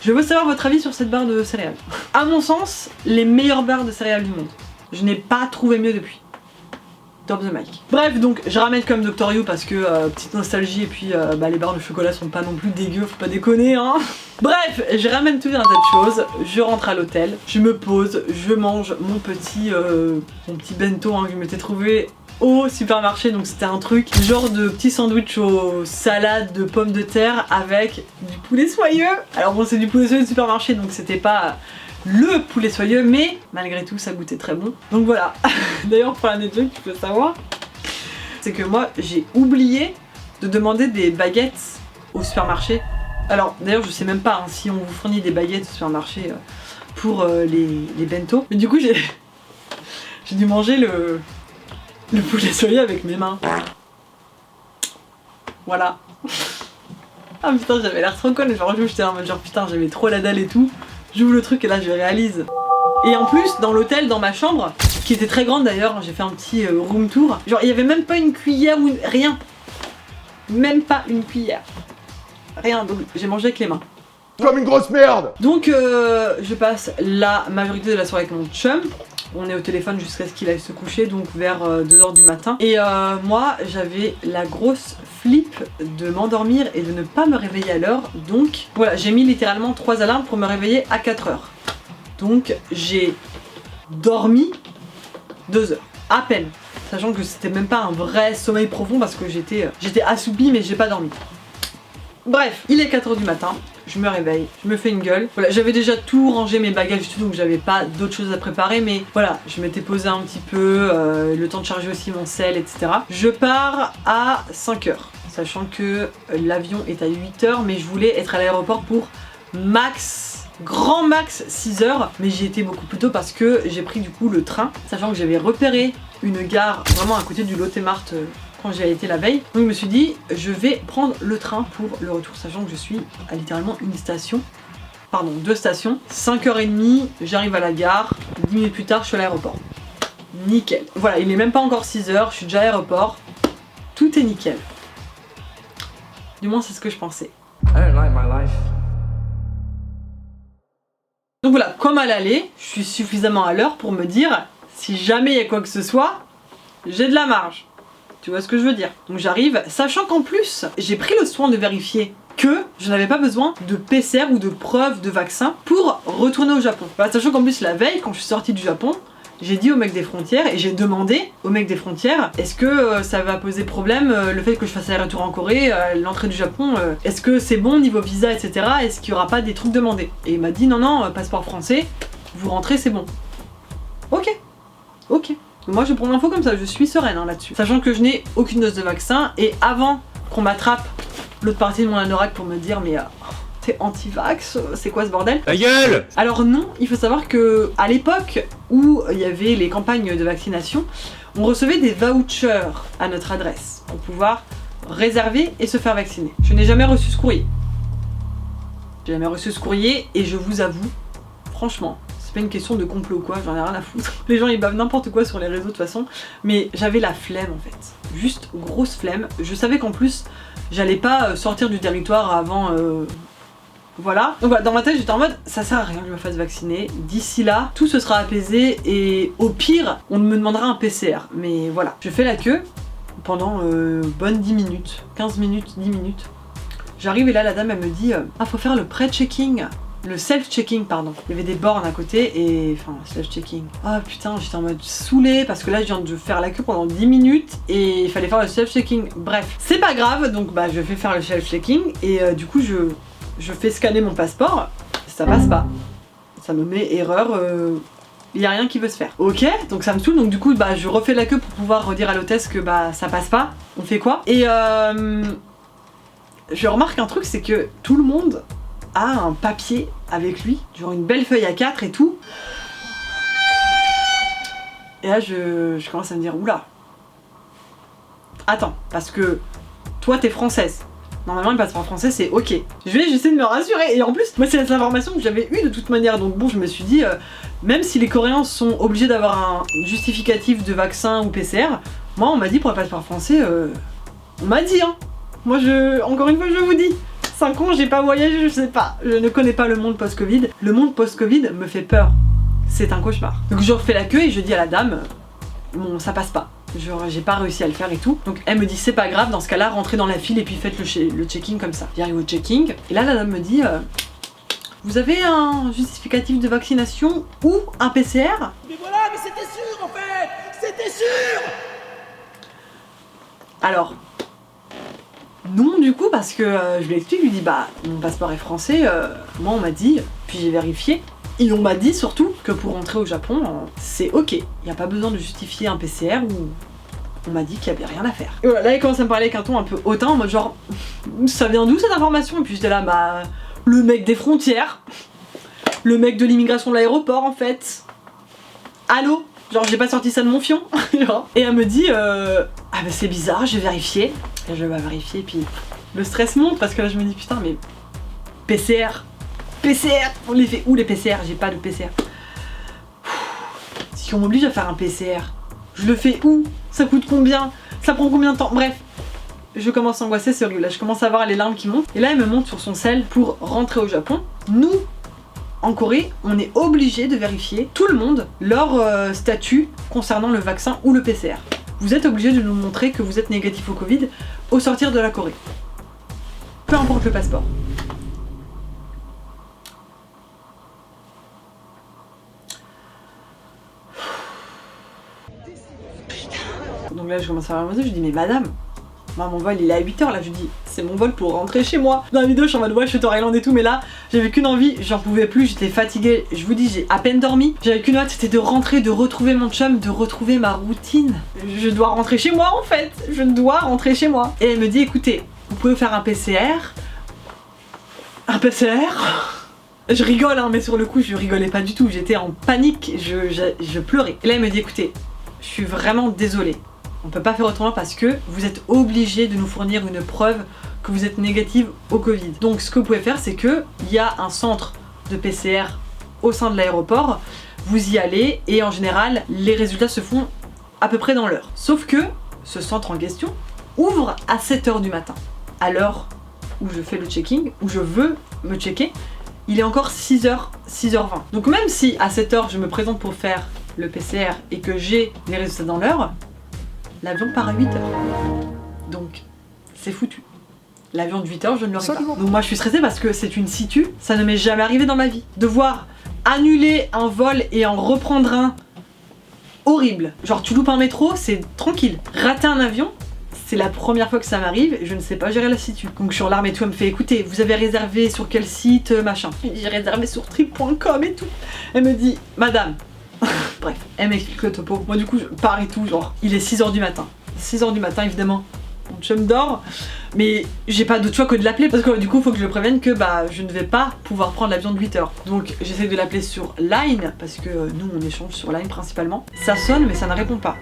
Je veux savoir votre avis sur cette barre de céréales. À mon sens, les meilleures barres de céréales du monde. Je n'ai pas trouvé mieux depuis. Drop the mic. Bref, donc je ramène comme Dr You parce que petite nostalgie et puis les barres de chocolat sont pas non plus dégueu, faut pas déconner hein. Bref, je ramène tout un tas de choses, je rentre à l'hôtel, je me pose, je mange mon petit bento hein, que je m'étais trouvé au supermarché, donc c'était un truc genre de petit sandwich aux salades de pommes de terre avec du poulet soyeux. Alors bon, c'est du poulet soyeux de supermarché donc c'était pas le poulet soyeux, mais malgré tout ça goûtait très bon. Donc voilà. D'ailleurs pour l'anecdote tu peux savoir, c'est que moi j'ai oublié de demander des baguettes au supermarché. Alors d'ailleurs je sais même pas hein, si on vous fournit des baguettes au supermarché pour les bento. Mais du coup j'ai dû manger le poulet soyeux avec mes mains. Voilà. Ah putain j'avais l'air trop conne, genre j'étais en mode genre putain j'avais trop la dalle et tout. J'ouvre le truc et là je réalise. Et en plus dans l'hôtel, dans ma chambre, qui était très grande d'ailleurs, j'ai fait un petit room tour, genre il y avait même pas une cuillère ou rien. Même pas une cuillère. Rien, donc j'ai mangé avec les mains. Comme une grosse merde. Donc je passe la majorité de la soirée avec mon chum. On est au téléphone jusqu'à ce qu'il aille se coucher, donc vers 2h du matin. Et moi j'avais la grosse flip de m'endormir et de ne pas me réveiller à l'heure. Donc voilà, j'ai mis littéralement 3 alarmes pour me réveiller à 4h. Donc j'ai dormi 2 heures, à peine. Sachant que c'était même pas un vrai sommeil profond parce que j'étais assoupie mais j'ai pas dormi. Bref, il est 4h du matin. Je me réveille, je me fais une gueule. Voilà, j'avais déjà tout rangé mes bagages et tout, donc j'avais pas d'autres choses à préparer, mais voilà, je m'étais posé un petit peu, le temps de charger aussi mon sel, etc. Je pars à 5h, sachant que l'avion est à 8h, mais je voulais être à l'aéroport pour grand max 6h, mais j'ai été beaucoup plus tôt parce que j'ai pris du coup le train, sachant que j'avais repéré une gare vraiment à côté du Lotte Mart quand j'y ai été la veille. Donc je me suis dit, je vais prendre le train pour le retour, sachant que je suis à littéralement 2 stations. 5h30, j'arrive à la gare, 10 minutes plus tard, je suis à l'aéroport. Nickel. Voilà, il est même pas encore 6h, je suis déjà à l'aéroport. Tout est nickel. Du moins, c'est ce que je pensais. I don't like my life. Donc voilà, comme à l'aller, je suis suffisamment à l'heure pour me dire, si jamais il y a quoi que ce soit, j'ai de la marge. Tu vois ce que je veux dire? Donc j'arrive, sachant qu'en plus, j'ai pris le soin de vérifier que je n'avais pas besoin de PCR ou de preuve de vaccin pour retourner au Japon. Voilà, sachant qu'en plus la veille, quand je suis sortie du Japon, j'ai dit au mec des frontières et j'ai demandé au mec des frontières est-ce que ça va poser problème le fait que je fasse aller-retour en Corée, l'entrée du Japon, est-ce que c'est bon niveau visa, etc. Est-ce qu'il n'y aura pas des trucs demandés? Et il m'a dit non, passeport français, vous rentrez, c'est bon. Ok. Moi je prends l'info comme ça, je suis sereine hein, là-dessus. Sachant que je n'ai aucune dose de vaccin et avant qu'on m'attrape l'autre partie de mon anorak pour me dire mais t'es anti-vax, c'est quoi ce bordel? Ta gueule! Alors non, il faut savoir que à l'époque où il y avait les campagnes de vaccination, on recevait des vouchers à notre adresse pour pouvoir réserver et se faire vacciner. Je n'ai jamais reçu ce courrier. J'ai jamais reçu ce courrier et je vous avoue, franchement, c'est pas une question de complot ou quoi, j'en ai rien à foutre. Les gens ils bavent n'importe quoi sur les réseaux de toute façon, mais j'avais la flemme en fait. Juste grosse flemme. Je savais qu'en plus, j'allais pas sortir du territoire avant... Voilà. Donc voilà, dans ma tête j'étais en mode ça sert à rien que je me fasse vacciner. D'ici là, tout se sera apaisé et au pire, on me demandera un PCR. Mais voilà. Je fais la queue pendant bonne 10 minutes. 15 minutes, 10 minutes. J'arrive et là la dame elle me dit ah faut faire le pré-checking. Le self-checking pardon. Il y avait des bornes à côté et... Enfin self-checking. Ah putain j'étais en mode saoulée parce que là je viens de faire la queue pendant 10 minutes et il fallait faire le self-checking. Bref, c'est pas grave donc bah je vais faire le self-checking et du coup je fais scanner mon passeport, ça passe pas. Ça me met erreur, il y a rien qui veut se faire. Ok, donc ça me saoule, donc du coup bah je refais la queue pour pouvoir redire à l'hôtesse que bah ça passe pas. On fait quoi? Et je remarque un truc, c'est que tout le monde a un papier avec lui, genre une belle feuille A4 et tout. Et là je commence à me dire oula. Attends, parce que toi t'es française. Normalement le passeport français c'est ok. J'essaie de me rassurer et en plus moi c'est l'information que j'avais eue de toute manière donc bon je me suis dit même si les Coréens sont obligés d'avoir un justificatif de vaccin ou PCR, moi on m'a dit pour le passeport français on m'a dit hein. Moi encore une fois je vous dis 5 ans j'ai pas voyagé, je sais pas, je ne connais pas le monde post-Covid. Le monde post-Covid me fait peur. c'est un cauchemar. Donc je refais la queue et je dis à la dame, bon ça passe pas. Genre j'ai pas réussi à le faire et tout. Donc elle me dit c'est pas grave, dans ce cas-là rentrez dans la file et puis faites le checking comme ça. J'arrive au checking et là la dame me dit vous avez un justificatif de vaccination ou un PCR? Mais voilà, mais c'était sûr en fait. C'était sûr. Alors non du coup parce que je lui explique, je lui dis bah mon passeport est français, moi on m'a dit, puis j'ai vérifié. Et on m'a dit surtout que pour rentrer au Japon, c'est ok. Il n'y a pas besoin de justifier un PCR ou on m'a dit qu'il n'y avait rien à faire. Et voilà, là il commence à me parler avec un ton un peu hautain en mode genre ça vient d'où cette information? Et puis j'étais là bah le mec des frontières, le mec de l'immigration de l'aéroport en fait. Allô? Genre j'ai pas sorti ça de mon fion. Et elle me dit ah bah c'est bizarre, j'ai vérifié. Et je vais vérifier puis le stress monte parce que là je me dis putain mais PCR. PCR, on les fait où les PCR? J'ai pas de PCR. Si on m'oblige à faire un PCR, je le fais où? Ça coûte combien? Ça prend combien de temps? Bref, je commence à angoisser, c'est horrible. Là, je commence à avoir les larmes qui montent. Et là, elle me montre sur son cell pour rentrer au Japon. Nous, en Corée, on est obligé de vérifier tout le monde leur statut concernant le vaccin ou le PCR. Vous êtes obligé de nous montrer que vous êtes négatif au Covid au sortir de la Corée. Peu importe le passeport. Donc là je commence à avoir je dis mais madame, moi mon vol il est à 8h là, je dis c'est mon vol pour rentrer chez moi. Dans la vidéo je suis en mode ouais je suis au Thaïlande et tout mais là j'avais qu'une envie, j'en pouvais plus, j'étais fatiguée, je vous dis j'ai à peine dormi. J'avais qu'une hâte, c'était de rentrer, de retrouver mon chum, de retrouver ma routine. Je dois rentrer chez moi en fait, je dois rentrer chez moi. Et elle me dit écoutez, vous pouvez faire un PCR. Un PCR. Je rigole hein mais sur le coup je rigolais pas du tout, j'étais en panique, je pleurais. Et là elle me dit écoutez, je suis vraiment désolée. On peut pas faire autrement parce que vous êtes obligé de nous fournir une preuve que vous êtes négative au Covid. Donc ce que vous pouvez faire c'est que il y a un centre de PCR au sein de l'aéroport, vous y allez et en général les résultats se font à peu près dans l'heure. Sauf que ce centre en question ouvre à 7h du matin. À l'heure où je fais le checking, où je veux me checker, il est encore 6h, 6h20. Donc même si à 7h je me présente pour faire le PCR et que j'ai les résultats dans l'heure, l'avion part à 8h. Donc c'est foutu. L'avion de 8h, je ne l'aurai pas. Donc moi je suis stressée parce que c'est une situ, ça ne m'est jamais arrivé dans ma vie. Devoir annuler un vol et en reprendre un, horrible. Genre tu loupes un métro, c'est tranquille. Rater un avion, c'est la première fois que ça m'arrive et je ne sais pas gérer la situ. Donc je suis en larmes et tout, elle me fait écoutez, vous avez réservé sur quel site, machin. J'ai réservé sur trip.com et tout. Elle me dit madame. Bref, elle m'explique le topo. Moi du coup je pars et tout, genre il est 6h du matin. 6h du matin évidemment. Mon chum dort, mais j'ai pas d'autre choix que de l'appeler parce que du coup il faut que je le prévienne que bah je ne vais pas pouvoir prendre l'avion de 8h. Donc j'essaie de l'appeler sur Line parce que nous on échange sur Line principalement. Ça sonne mais ça ne répond pas.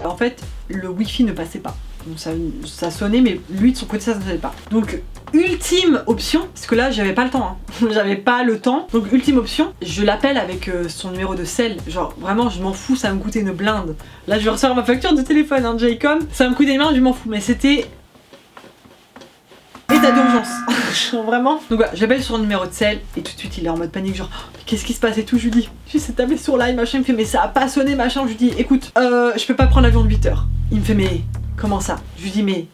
En fait le wifi ne passait pas. Donc ça sonnait mais lui de son côté ça ne sonnait pas. Donc ultime option, parce que là j'avais pas le temps hein. J'avais pas le temps, donc ultime option, je l'appelle avec son numéro de cell, genre vraiment je m'en fous, ça va me coûter une blinde. Là je vais recevoir ma facture de téléphone hein, Jaycom, ça va me coûter une blinde, je m'en fous, mais c'était état d'urgence. Vraiment. Donc voilà, j'appelle sur le numéro de cell et tout de suite il est en mode panique, genre qu'est-ce qui se passe et tout. Je lui dis j'essaie de taper sur Line machin, il me fait mais ça a pas sonné machin. Je lui dis écoute je peux pas prendre l'avion de 8h. Il me fait mais comment ça? Je lui dis mais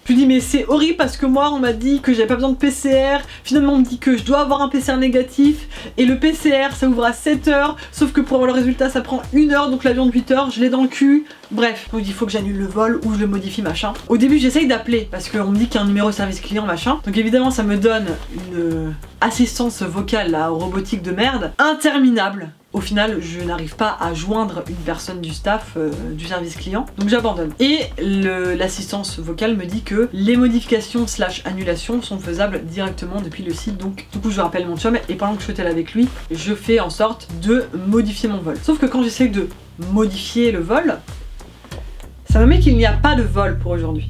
je lui dis mais c'est horrible parce que moi on m'a dit que j'avais pas besoin de PCR, finalement on me dit que je dois avoir un PCR négatif et le PCR ça ouvre à 7h, sauf que pour avoir le résultat ça prend 1h, donc l'avion de 8h je l'ai dans le cul. Bref, donc il faut que j'annule le vol ou je le modifie machin. Au début j'essaye d'appeler parce qu'on me dit qu'il y a un numéro service client machin, donc évidemment ça me donne une assistance vocale là, robotique de merde, interminable. Au final, je n'arrive pas à joindre une personne du staff du service client, donc j'abandonne. Et l'assistance vocale me dit que les modifications / annulations sont faisables directement depuis le site, donc du coup je rappelle mon chum et pendant que je suis avec lui, je fais en sorte de modifier mon vol. Sauf que quand j'essaie de modifier le vol, ça me met qu'il n'y a pas de vol pour aujourd'hui.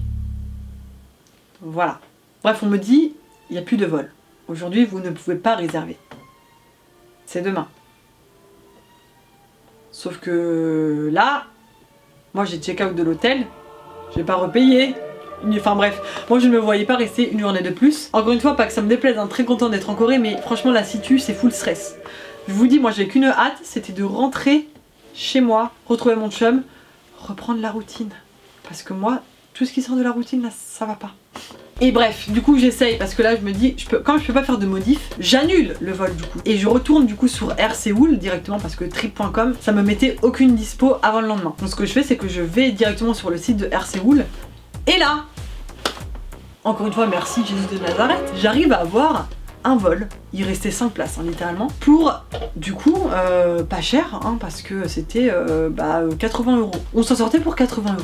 Voilà. Bref, on me dit, il n'y a plus de vol. Aujourd'hui, vous ne pouvez pas réserver. C'est demain. Sauf que là, moi j'ai check-out de l'hôtel, je vais pas repayer. Enfin bref, moi je ne me voyais pas rester une journée de plus. Encore une fois, pas que ça me déplaise, hein, très content d'être en Corée, mais franchement la situ c'est full stress. Je vous dis, moi j'ai qu'une hâte, c'était de rentrer chez moi, retrouver mon chum, reprendre la routine. Parce que moi, tout ce qui sort de la routine là, ça va pas. Et bref, du coup j'essaye parce que là je me dis, quand je peux pas faire de modif, j'annule le vol du coup. Et je retourne du coup sur Air Séoul directement parce que trip.com, ça me mettait aucune dispo avant le lendemain. Donc ce que je fais, c'est que je vais directement sur le site de Air Séoul. Et là, encore une fois, merci Jésus de Nazareth, j'arrive à avoir un vol. Il restait 5 places hein, littéralement. Pour du coup, pas cher hein, parce que c'était 80 €. On s'en sortait pour 80 €.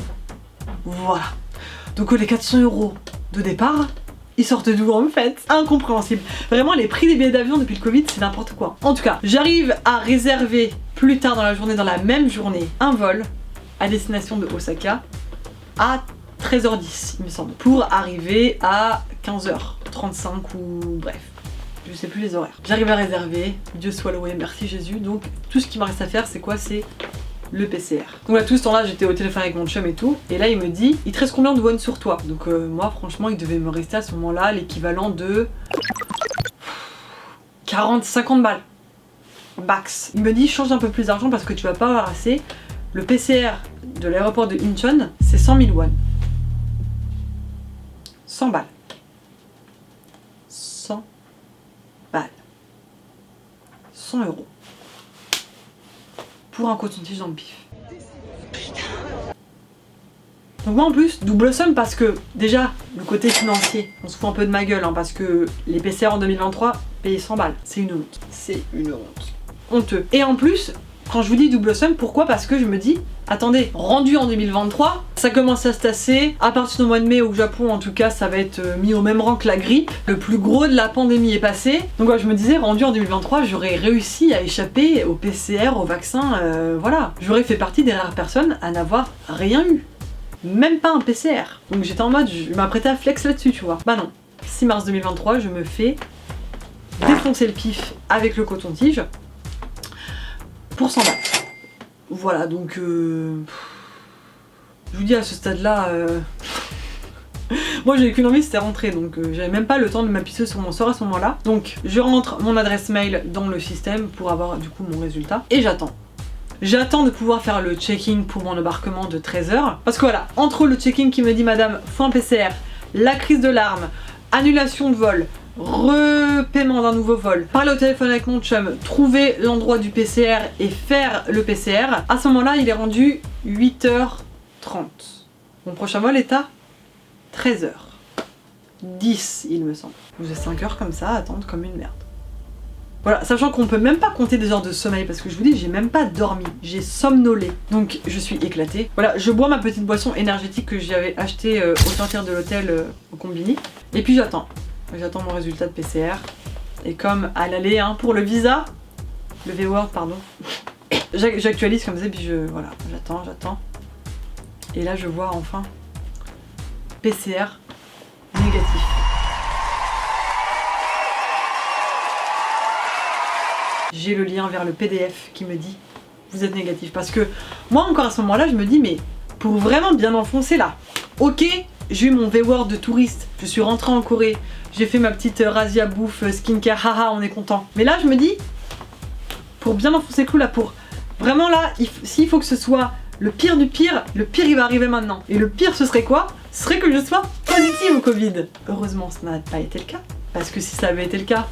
Voilà. Donc les 400 € de départ, ils sortent d'où en fait? Incompréhensible. Vraiment les prix des billets d'avion depuis le Covid c'est n'importe quoi. En tout cas, j'arrive à réserver plus tard dans la journée, dans la même journée, un vol à destination de Osaka à 13h10 il me semble. Pour arriver à 15h35 ou bref. Je sais plus les horaires. J'arrive à réserver, Dieu soit loué, merci Jésus. Donc tout ce qui me reste à faire c'est quoi? C'est le PCR. Donc là tout ce temps là j'étais au téléphone avec mon chum et tout, et là il me dit il te reste combien de won sur toi? Donc moi franchement il devait me rester à ce moment là l'équivalent de 40-50 balles max. Il me dit change un peu plus d'argent parce que tu vas pas avoir assez. Le PCR de l'aéroport de Incheon c'est 100 000 won. 100 balles. 100 balles. 100 € pour un coton-tige dans le pif. Donc moi en plus, double somme parce que déjà, le côté financier, on se fout un peu de ma gueule hein, parce que les PCR en 2023, payer 100 balles, c'est une honte. C'est une honte. Honteux. Et en plus, quand je vous dis double somme, pourquoi? Parce que je me dis, attendez, rendu en 2023, ça commence à se tasser. À partir du mois de mai au Japon, en tout cas, ça va être mis au même rang que la grippe. Le plus gros de la pandémie est passé. Donc ouais, je me disais, rendu en 2023, j'aurais réussi à échapper au PCR, au vaccin, voilà. J'aurais fait partie des rares personnes à n'avoir rien eu. Même pas un PCR. Donc j'étais en mode, je m'apprêtais à flex là-dessus, tu vois. Bah non. 6 mars 2023, je me fais défoncer le pif avec le coton-tige pour 100 balles. Voilà, donc je vous dis à ce stade-là, moi j'avais qu'une envie, c'était rentrer, donc j'avais même pas le temps de m'appuyer sur mon sort à ce moment-là. Donc je rentre mon adresse mail dans le système pour avoir du coup mon résultat, et j'attends. J'attends de pouvoir faire le check-in pour mon embarquement de 13h, parce que voilà, entre le check-in qui me dit madame, faut un PCR, la crise de larmes, annulation de vol, repaiement d'un nouveau vol, parler au téléphone avec mon chum, trouver l'endroit du PCR et faire le PCR, à ce moment-là il est rendu 8h30. Mon prochain vol est à 13h10 il me semble. Vous avez 5 heures comme ça à attendre comme une merde. Voilà, sachant qu'on peut même pas compter des heures de sommeil parce que je vous dis j'ai même pas dormi, j'ai somnolé, donc je suis éclatée. Voilà, je bois ma petite boisson énergétique que j'avais achetée au sortir de l'hôtel au Combini, et puis j'attends mon résultat de PCR, et comme à l'aller hein, pour le visa, le V-Word pardon, j'actualise comme ça, puis voilà, j'attends, et là je vois enfin PCR négatif. J'ai le lien vers le PDF qui me dit vous êtes négatif, parce que moi encore à ce moment là je me dis mais pour vraiment bien enfoncer là, ok j'ai eu mon V-Word de touriste, je suis rentrée en Corée, j'ai fait ma petite razzia bouffe, skincare, haha on est content, mais là je me dis pour bien enfoncer le clou là, pour vraiment là, s'il faut que ce soit le pire du pire, le pire il va arriver maintenant, et le pire ce serait quoi? Ce serait que je sois positive au Covid. Heureusement ça n'a pas été le cas, parce que si ça avait été le cas,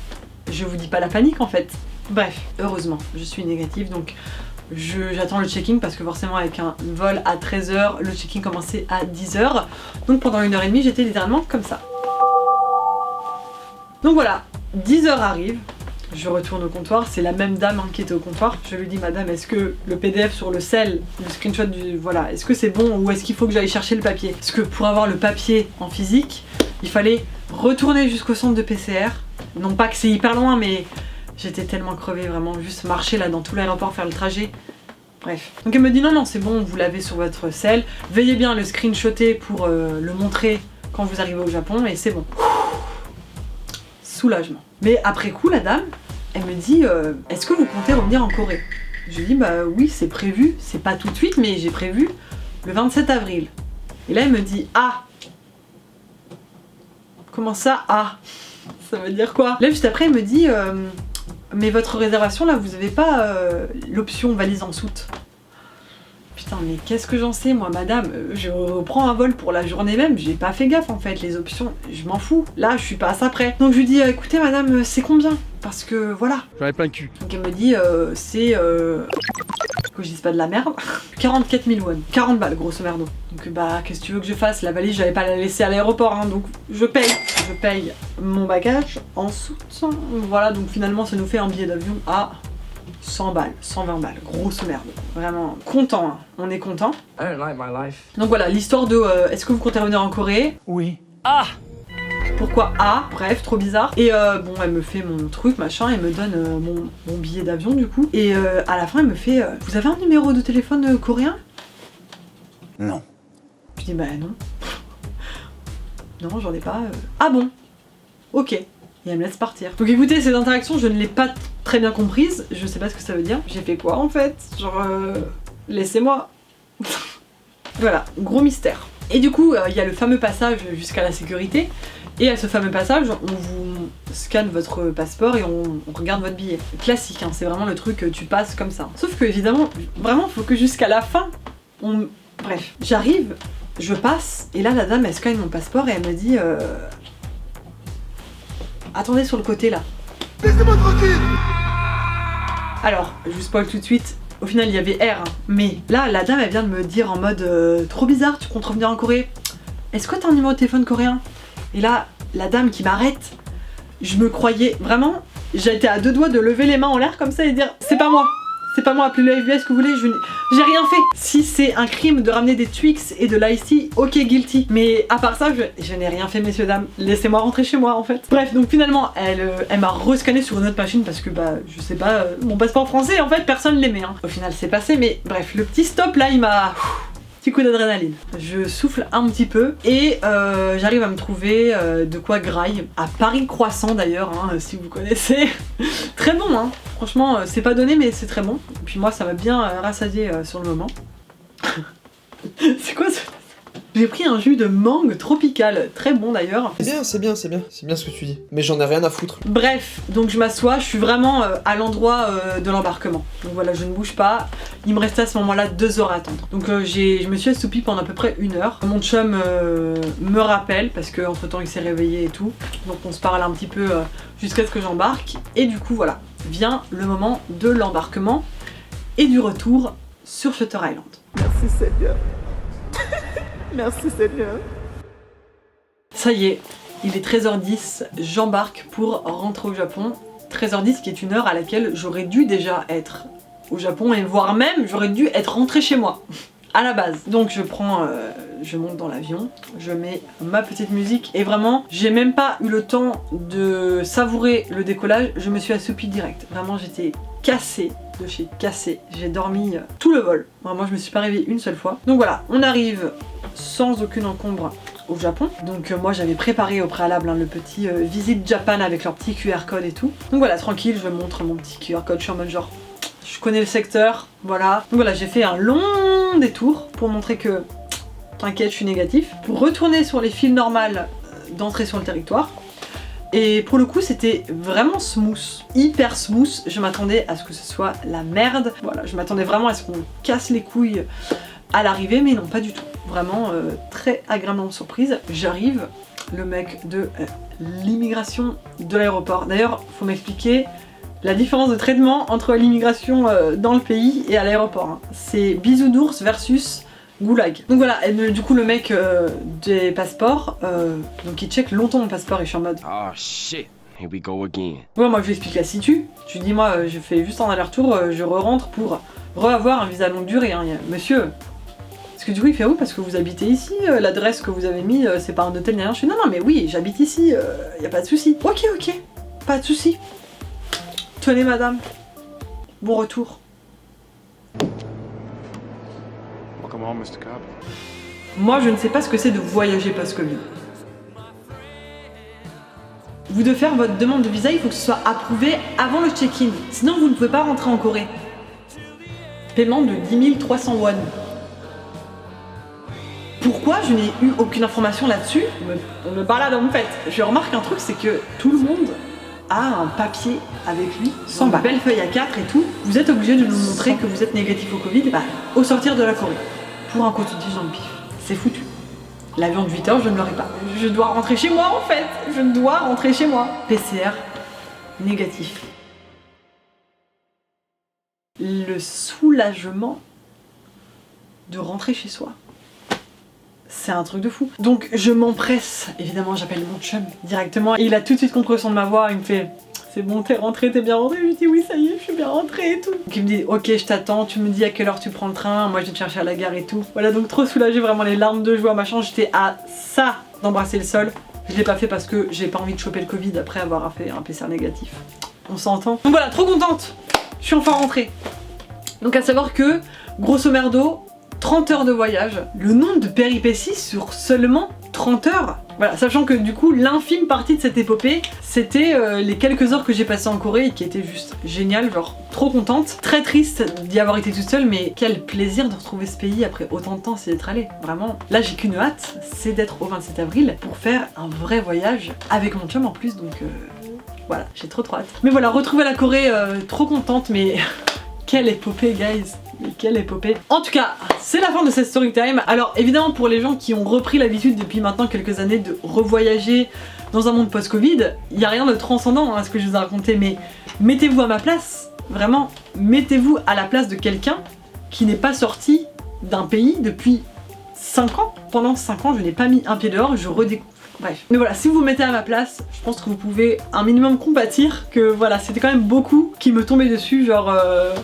je vous dis pas la panique en fait. Bref, heureusement, je suis négative, donc j'attends le check-in parce que forcément avec un vol à 13h, le check-in commençait à 10h. Donc pendant 1h30, j'étais littéralement comme ça. Donc voilà, 10h arrive, je retourne au comptoir, c'est la même dame hein, qui était au comptoir. Je lui dis madame, est-ce que le PDF sur le sel, le screenshot du... voilà, est-ce que c'est bon ou est-ce qu'il faut que j'aille chercher le papier? Parce que pour avoir le papier en physique, il fallait retourner jusqu'au centre de PCR. Non pas que c'est hyper loin, mais... j'étais tellement crevée, vraiment, juste marcher là dans tout l'aéroport, faire le trajet. Bref. Donc elle me dit non, c'est bon, vous l'avez sur votre sel. Veuillez bien le screenshotter pour le montrer quand vous arrivez au Japon et c'est bon. Soulagement. Mais après coup, la dame, elle me dit est-ce que vous comptez revenir en Corée? Je lui dis bah oui, c'est prévu, c'est pas tout de suite, mais j'ai prévu le 27 avril. Et là, elle me dit ah. Comment ça ah? Ça veut dire quoi? Là, juste après, elle me dit mais votre réservation là, vous avez pas l'option valise en soute. Putain, mais qu'est-ce que j'en sais, moi, madame, je reprends un vol pour la journée même, j'ai pas fait gaffe en fait, les options, je m'en fous. Là, je suis pas à ça près. Donc je lui dis, écoutez, madame, c'est combien? Parce que voilà. J'en ai plein le cul. Donc elle me dit, c'est. Que je dise pas de la merde. 44 000 won. 40 balles, grosso merdo. Donc bah, qu'est-ce que tu veux que je fasse? La valise, j'allais pas la laisser à l'aéroport, hein, donc je paye. Je paye mon bagage en soute. Voilà, donc finalement, ça nous fait un billet d'avion à 100 balles, 120 balles, grosse merde. Vraiment content, hein. On est content. I don't like my life. Donc voilà, l'histoire de est-ce que vous comptez revenir en Corée? Oui. Ah! Pourquoi bref, trop bizarre. Et bon, elle me fait mon truc, machin, elle me donne mon billet d'avion du coup. Et à la fin, elle me fait vous avez un numéro de téléphone coréen? Non. Je dis bah non. Non, j'en ai pas. Ah bon? Ok. Et elle me laisse partir. Donc écoutez, cette interaction, je ne l'ai pas très bien comprise. Je sais pas ce que ça veut dire. J'ai fait quoi en fait? Genre, laissez-moi. Voilà, gros mystère. Et du coup, il y a le fameux passage jusqu'à la sécurité. Et à ce fameux passage, on vous scanne votre passeport et on regarde votre billet. Classique, hein, c'est vraiment le truc que tu passes comme ça. Sauf que évidemment, vraiment, faut que jusqu'à la fin, bref, j'arrive, je passe, et là la dame elle scanne mon passeport et elle me dit attendez sur le côté là. Laissez-moi tranquille. Alors, je vous spoil tout de suite. Au final, il y avait R, hein. Mais là, la dame, elle vient de me dire en mode trop bizarre, tu comptes revenir en Corée? Est-ce que t'as un numéro de téléphone coréen? Et là, la dame qui m'arrête, je me croyais vraiment, j'étais à deux doigts de lever les mains en l'air comme ça et dire c'est pas moi, appelez le FBI ce que vous voulez, j'ai rien fait. Si c'est un crime de ramener des Twix et de l'Ice, ok, guilty. Mais à part ça, je n'ai rien fait, messieurs dames. Laissez-moi rentrer chez moi en fait. Bref, donc finalement, elle m'a rescanné sur une autre machine parce que bah, je sais pas, mon passeport français en fait, personne l'aimait. Hein. Au final, c'est passé, mais bref, le petit stop là, il m'a... Petit coup d'adrénaline. Je souffle un petit peu et j'arrive à me trouver de quoi graille. À Paris Croissant d'ailleurs, hein, si vous connaissez. Très bon, hein. Franchement, c'est pas donné mais c'est très bon. Et puis moi, ça m'a bien rassasié sur le moment. C'est quoi ça? J'ai pris un jus de mangue tropical, très bon d'ailleurs. C'est bien ce que tu dis. Mais j'en ai rien à foutre. Bref, donc je m'assois, je suis vraiment à l'endroit de l'embarquement. Donc voilà, je ne bouge pas. Il me restait à ce moment-là 2 heures à attendre. Donc je me suis assoupie pendant à peu près 1 heure. Mon chum me rappelle parce qu'entre temps il s'est réveillé et tout. Donc on se parle un petit peu jusqu'à ce que j'embarque. Et du coup voilà, vient le moment de l'embarquement et du retour sur Shutter Island. Merci Seigneur. Merci Seigneur. Ça y est, il est 13h10, j'embarque pour rentrer au Japon. 13h10 qui est une heure à laquelle j'aurais dû déjà être au Japon et voire même j'aurais dû être rentrée chez moi, à la base. Donc je monte dans l'avion, je mets ma petite musique et vraiment j'ai même pas eu le temps de savourer le décollage, je me suis assoupie direct. Vraiment j'étais cassée de chez cassée, j'ai dormi tout le vol. Moi je me suis pas réveillée une seule fois. Donc voilà, on arrive sans aucune encombre au Japon. Donc moi j'avais préparé au préalable le petit Visit Japan avec leur petit QR code et tout. Donc voilà, tranquille, je montre mon petit QR code, je suis en mode genre je connais le secteur, voilà. Donc voilà, j'ai fait un long détour pour montrer que t'inquiète, je suis négatif. Pour retourner sur les files normales d'entrée sur le territoire. Et pour le coup, c'était vraiment smooth, hyper smooth. Je m'attendais à ce que ce soit la merde. Voilà, je m'attendais vraiment à ce qu'on casse les couilles à l'arrivée, mais non, pas du tout. Vraiment très agréablement surprise. J'arrive, le mec de l'immigration de l'aéroport. D'ailleurs, faut m'expliquer la différence de traitement entre l'immigration dans le pays et à l'aéroport. Hein. C'est bisounours versus goulag. Donc voilà, et du coup le mec des passeports, donc il check longtemps mon passeport et je suis en mode oh shit, here we go again. Ouais, moi je lui explique la situ. Je lui dis moi je fais juste un aller-retour, je re-rentre pour re-avoir un visa longue durée. Hein. Monsieur, parce que du coup il fait oui parce que vous habitez ici, l'adresse que vous avez mis c'est pas un hôtel ni rien. Je fais non mais oui j'habite ici, y a pas de souci. Ok, pas de souci. Tenez madame, bon retour. Moi je ne sais pas ce que c'est de voyager post-Covid. Vous devez faire votre demande de visa, il faut que ce soit approuvé avant le check-in. Sinon vous ne pouvez pas rentrer en Corée. Paiement de 10 300 won. Pourquoi je n'ai eu aucune information là-dessus? On me balade en fait. Je remarque un truc, c'est que tout le monde a un papier avec lui, sans une belle feuille A4 et tout. Vous êtes obligé de nous montrer que vous êtes négatif au Covid au sortir de la Corée. Pour un coton-tige dans le pif. C'est foutu. L'avion de 8h, je ne l'aurai pas. Je dois rentrer chez moi en fait. Je dois rentrer chez moi. PCR négatif. Le soulagement de rentrer chez soi. C'est un truc de fou. Donc je m'empresse, évidemment j'appelle mon chum directement et il a tout de suite compris le son de ma voix, il me fait c'est bon t'es rentré, t'es bien rentré, je lui dis oui ça y est je suis bien rentrée et tout. Donc il me dit ok je t'attends, tu me dis à quelle heure tu prends le train, moi je vais te chercher à la gare et tout. Voilà donc trop soulagée, vraiment les larmes de joie machin, j'étais à ça d'embrasser le sol. Je l'ai pas fait parce que j'ai pas envie de choper le Covid après avoir fait un PCR négatif. On s'entend. Donc voilà, trop contente, je suis enfin rentrée. Donc à savoir que grosso merdo 30 heures de voyage, le nombre de péripéties sur seulement 30 heures. Voilà, sachant que du coup l'infime partie de cette épopée c'était les quelques heures que j'ai passées en Corée et qui étaient juste géniales, genre trop contente. Très triste d'y avoir été toute seule mais quel plaisir de retrouver ce pays après autant de temps, c'est d'être allée, vraiment. Là j'ai qu'une hâte, c'est d'être au 27 avril pour faire un vrai voyage avec mon chum en plus donc voilà, j'ai trop hâte. Mais voilà, retrouver la Corée, trop contente mais quelle épopée guys. Mais quelle épopée. En tout cas, c'est la fin de cette story time. Alors évidemment pour les gens qui ont repris l'habitude depuis maintenant quelques années de revoyager dans un monde post-Covid, il n'y a rien de transcendant à ce que je vous ai raconté, mais mettez-vous à ma place, vraiment, mettez-vous à la place de quelqu'un qui n'est pas sorti d'un pays depuis 5 ans. Pendant 5 ans, je n'ai pas mis un pied dehors, je redécouvre. Bref. Mais voilà, si vous vous mettez à ma place, je pense que vous pouvez un minimum compatir que voilà, c'était quand même beaucoup qui me tombaient dessus, genre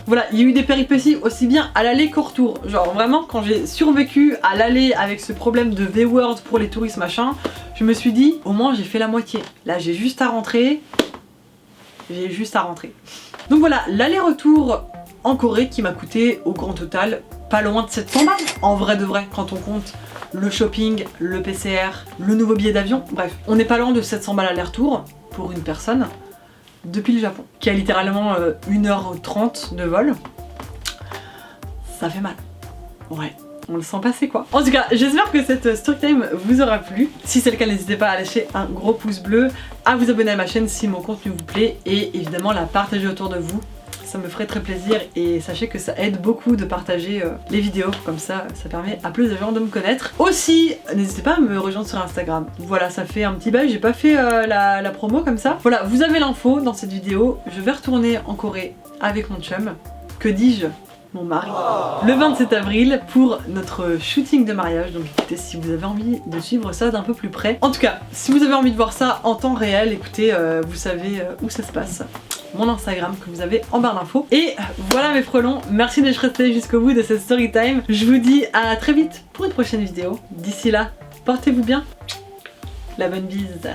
voilà, il y a eu des péripéties aussi bien à l'aller qu'au retour. Genre vraiment, quand j'ai survécu à l'aller avec ce problème de V-word pour les touristes machin, je me suis dit, au moins j'ai fait la moitié. Là j'ai juste à rentrer, Donc voilà, l'aller-retour en Corée qui m'a coûté au grand total pas loin de 700 balles, en vrai de vrai, quand on compte le shopping, le PCR, le nouveau billet d'avion, bref, on n'est pas loin de 700 balles aller-retour pour une personne depuis le Japon, qui a littéralement 1h30 de vol. Ça fait mal. Ouais, on le sent passer quoi. En tout cas, j'espère que cette story time vous aura plu. Si c'est le cas, n'hésitez pas à lâcher un gros pouce bleu, à vous abonner à ma chaîne si mon contenu vous plaît et évidemment la partager autour de vous. Ça me ferait très plaisir et sachez que ça aide beaucoup de partager les vidéos, comme ça permet à plus de gens de me connaître. Aussi, n'hésitez pas à me rejoindre sur Instagram. Voilà, ça fait un petit bail, j'ai pas fait la promo comme ça. Voilà, vous avez l'info dans cette vidéo, je vais retourner en Corée avec mon chum, que dis-je, mon mari, le 27 avril pour notre shooting de mariage. Donc écoutez, si vous avez envie de suivre ça d'un peu plus près. En tout cas, si vous avez envie de voir ça en temps réel, écoutez, vous savez où ça se passe. Mon Instagram que vous avez en barre d'infos. Et voilà mes frelons, merci d'être restés jusqu'au bout de cette story time. Je vous dis à très vite pour une prochaine vidéo. D'ici là, portez-vous bien. La bonne bise.